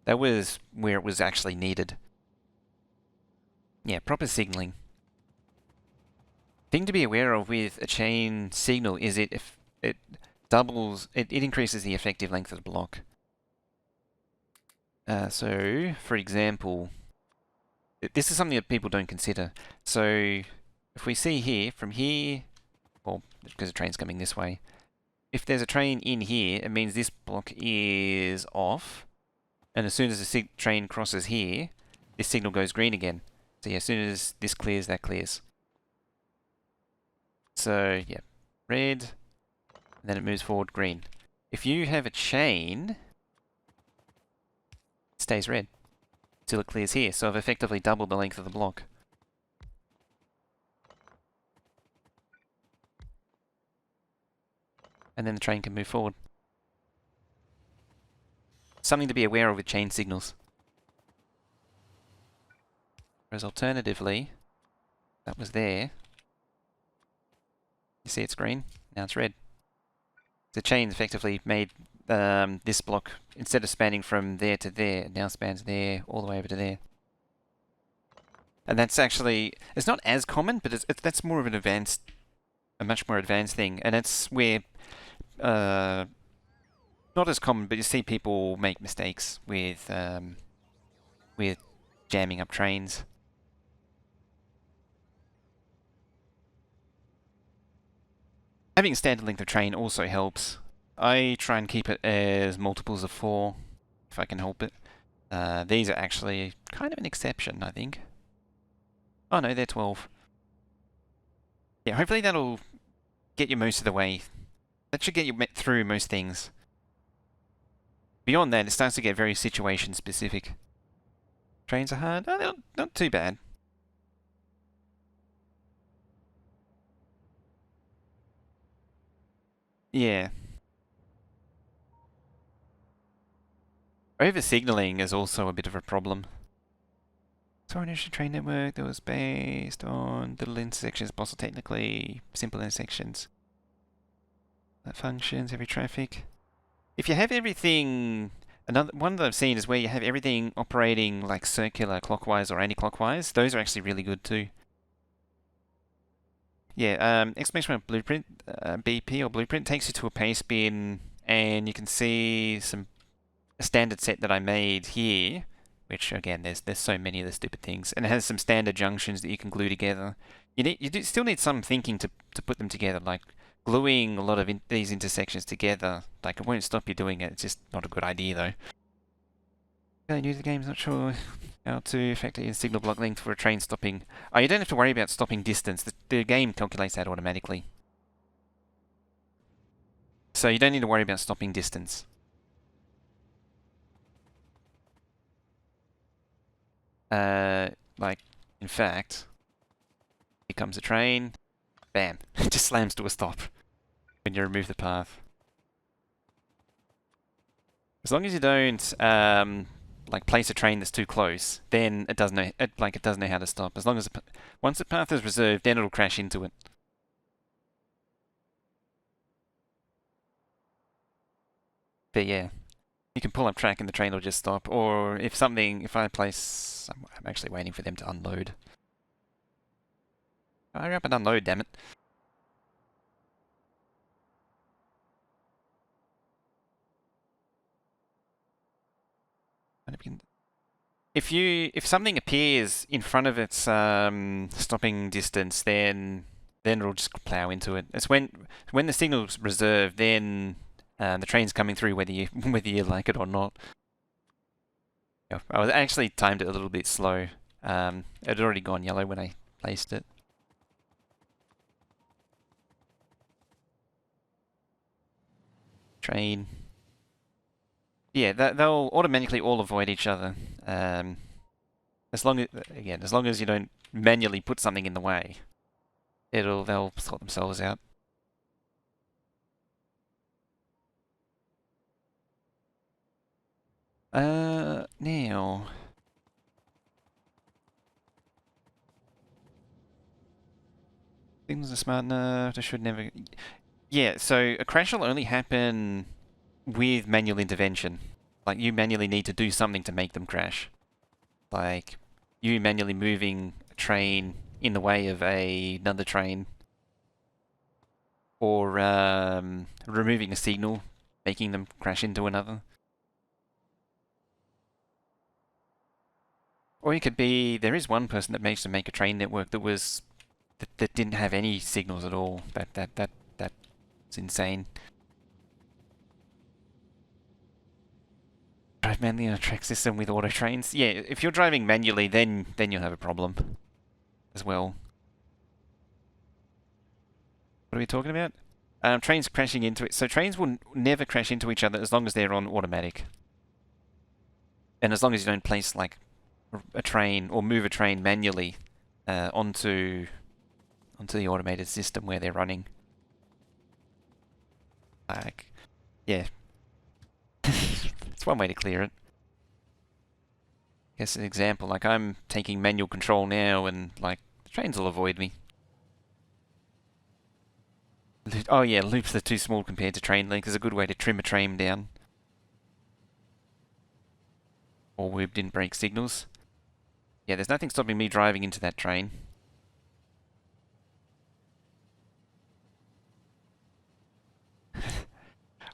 was where it was actually needed. Yeah, proper signaling. Thing to be aware of with a chain signal is if it doubles, it increases the effective length of the block. So, for example, this is something that people don't consider. So, if we see here, from here, or because the train's coming this way, if there's a train in here, it means this block is off, and as soon as the train crosses here, this signal goes green again. So yeah, as soon as this clears, that clears. So, yeah, red, and then it moves forward green. If you have a chain, it stays red till it clears here. So I've effectively doubled the length of the block. And then the train can move forward. Something to be aware of with chain signals. Whereas alternatively, that was there. You see it's green, now it's red. The chain's effectively made this block, instead of spanning from there to there, it now spans there all the way over to there. And that's actually, it's not as common, but that's more of an advanced, a much more advanced thing. And it's where, not as common, but you see people make mistakes with jamming up trains. Having a standard length of train also helps. I try and keep it as multiples of 4, if I can help it. These are actually kind of an exception, I think. Oh no, they're 12. Yeah, hopefully that'll get you most of the way. That should get you through most things. Beyond that, it starts to get very situation specific. Trains are hard? Oh, they're not too bad. Yeah. Over signaling is also a bit of a problem. So our initial train network that was based on little intersections, possible technically simple intersections. That functions, heavy traffic. If you have everything, another one that I've seen is where you have everything operating like circular, clockwise or anti-clockwise. Those are actually really good too. Yeah, exclamation mark blueprint, BP or blueprint takes you to a Pastebin, and you can see a standard set that I made here, which again, there's so many of the stupid things, and it has some standard junctions that you can glue together. Still need some thinking to put them together, like gluing a lot of these intersections together. Like it won't stop you doing it. It's just not a good idea though. Fairly new to the game, not sure how to factor in signal block length for a train stopping. Oh, you don't have to worry about stopping distance. The game calculates that automatically. So you don't need to worry about stopping distance. Like, in fact, here comes a train. Bam. It just slams to a stop when you remove the path. As long as you don't, like, place a train that's too close, then it does know, it does know how to stop. As long as once the path is reserved, then it'll crash into it. But yeah, you can pull up track and the train will just stop. Or if I place, I'm actually waiting for them to unload. Hurry up and unload, damn it. If something appears in front of its stopping distance, then it'll just plow into it. It's when the signal's reserved, then the train's coming through whether you whether you like it or not. Yeah, I was actually timed it a little bit slow. It had already gone yellow when I placed it. Train. Yeah, they'll automatically all avoid each other. As long as you don't manually put something in the way, they'll sort themselves out. Now things are smart enough. They should never. Yeah, so a crash will only happen with manual intervention. Like you manually need to do something to make them crash. Like you manually moving a train in the way of another train, or removing a signal, making them crash into another. Or it could be there is one person that managed to make a train network that didn't have any signals at all. That's insane. Drive manually on a track system with auto trains. Yeah, if you're driving manually, then you'll have a problem as well. What are we talking about? Trains crashing into it. So trains will never crash into each other as long as they're on automatic, and as long as you don't place like a train or move a train manually onto the automated system where they're running. Like, yeah, it's one way to clear it. Guess an example, like I'm taking manual control now, and like the trains will avoid me. Oh yeah, loops are too small compared to train length is a good way to trim a train down. Or we didn't break signals. Yeah, there's nothing stopping me driving into that train.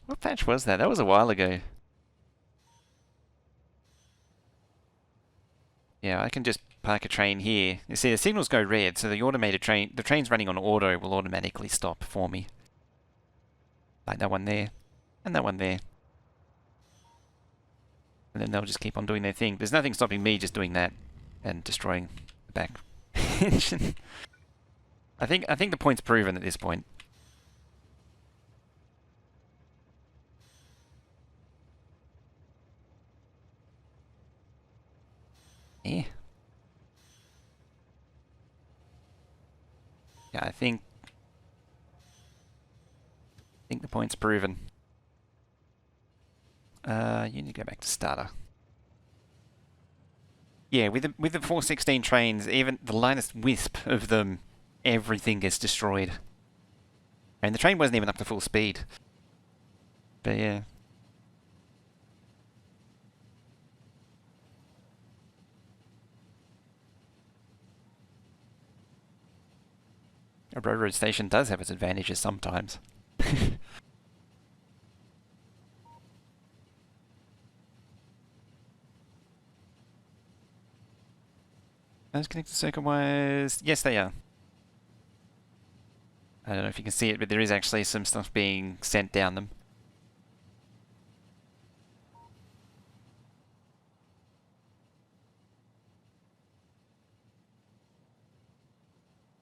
What patch was that? That was a while ago. Yeah, I can just park a train here. You see, the signals go red, so the train's running on auto will automatically stop for me. Like that one there, and that one there. And then they'll just keep on doing their thing. There's nothing stopping me just doing that and destroying the back engine. I think the point's proven at this point. Yeah. Yeah, I think the point points proven. You need to go back to starter. Yeah, with the 416 trains, even the lightest wisp of them, everything gets destroyed. And the train wasn't even up to full speed. But yeah. A railroad station does have its advantages sometimes. Those connected circuit wires, yes they are. I don't know if you can see it, but there is actually some stuff being sent down them.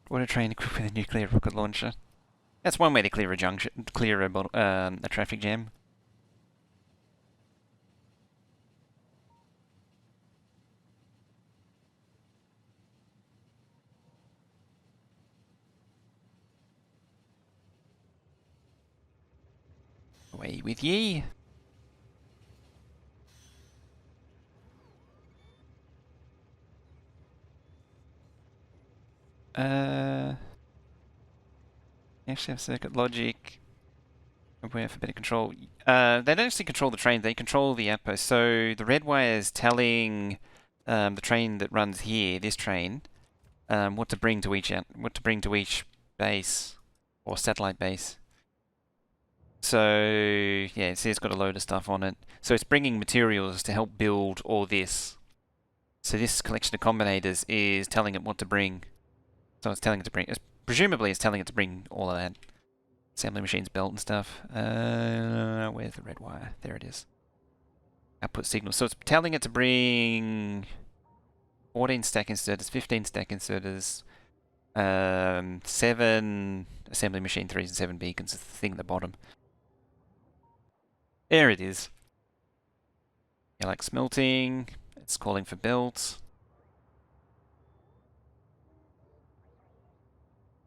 Water train equipped with a nuclear rocket launcher. That's one way to clear a junction, clear a traffic jam. Away with ye. Actually have circuit logic. Aware for better control. They don't actually control the train, they control the outpost. So the red wire is telling the train that runs here, this train, what to bring to each base or satellite base. So yeah, see it's got a load of stuff on it. So it's bringing materials to help build all this. So this collection of combinators is telling it what to bring. So it's telling it to bring, presumably it's telling it to bring all of that. Assembly machines, belt and stuff. Where's the red wire? There it is. Output signal. So it's telling it to bring 14 stack inserters, 15 stack inserters, 7 assembly machine 3s and 7 beacons. It's the thing at the bottom. There it is. You like smelting. It's calling for belts.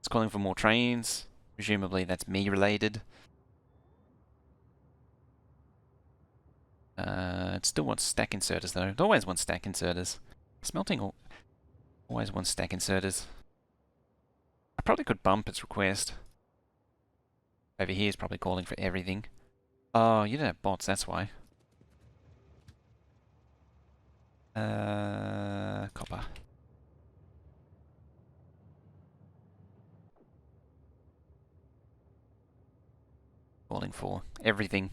It's calling for more trains. Presumably that's me related. It still wants stack inserters though. It always wants stack inserters. Smelting always wants stack inserters. I probably could bump its request. Over here is probably calling for everything. Oh, you don't have bots, that's why. Copper. Calling for everything.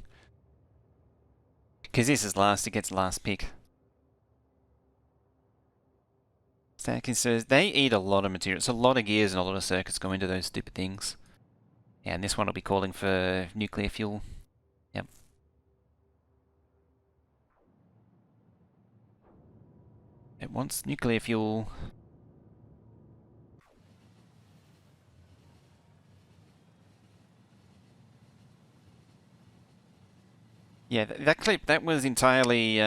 Because this is last, it gets last pick. Stack inserters, they eat a lot of material. It's a lot of gears and a lot of circuits go into those stupid things. Yeah, and this one will be calling for nuclear fuel. Yep. It wants nuclear fuel. Yeah, that clip, that was entirely,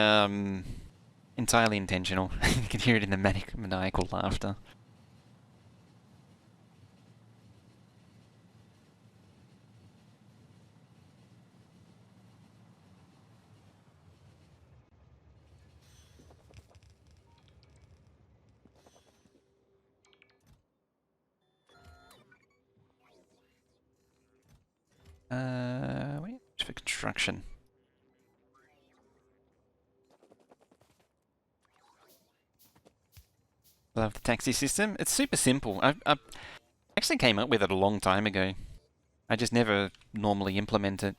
entirely intentional. You can hear it in the maniacal laughter. Wait, for construction. Love the taxi system. It's super simple. I actually came up with it a long time ago. I just never normally implement it.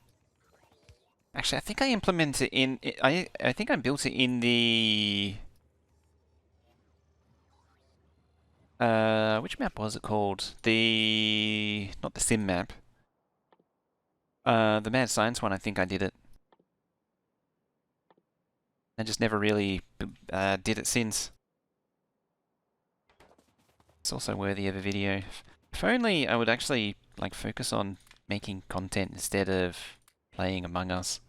Actually, I think I implement it in... I think I built it in the... which map was it called? Not the sim map. The Mad Science one, I think I did it. I just never really did it since. It's also worthy of a video. If only I would actually like focus on making content instead of playing Among Us.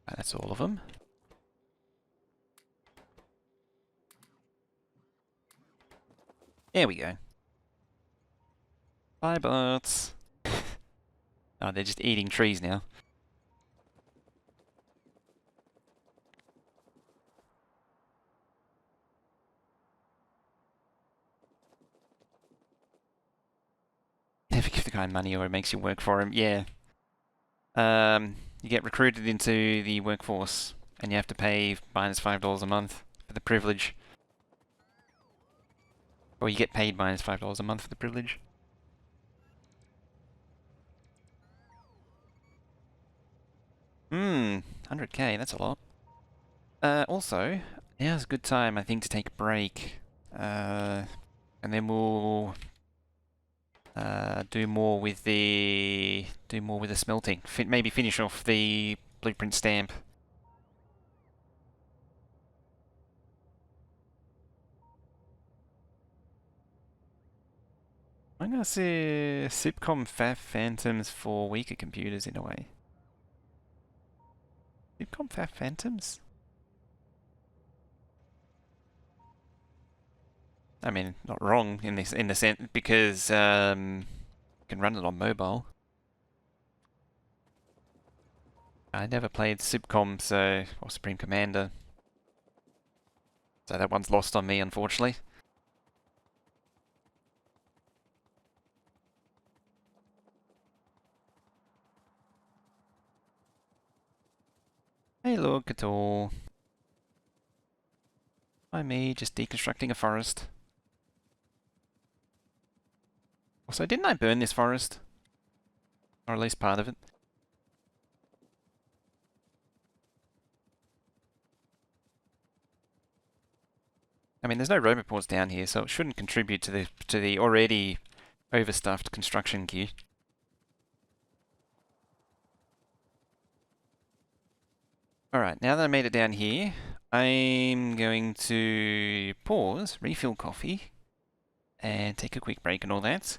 That's all of them. There we go. Bye, bots. Oh, they're just eating trees now. Never give the guy money or it makes you work for him. Yeah. You get recruited into the workforce and you have to pay minus $5 a month for the privilege. Or you get paid minus $5 a month for the privilege. Hmm, 100k, that's a lot. Also, now's a good time, I think, to take a break. And then we'll do more with the smelting. Maybe finish off the blueprint stamp. I'm gonna say Sipcom Fat Phantoms for weaker computers in a way. Sipcom Fat Phantoms? I mean, not wrong in the sense because you can run it on mobile. I never played Sipcom, or Supreme Commander, so that one's lost on me, unfortunately. Hey, look at all. By me, just deconstructing a forest. Also, didn't I burn this forest? Or at least part of it? I mean, there's no road reports down here, so it shouldn't contribute to the already overstuffed construction queue. Alright, now that I made it down here, I'm going to pause, refill coffee, and take a quick break and all that.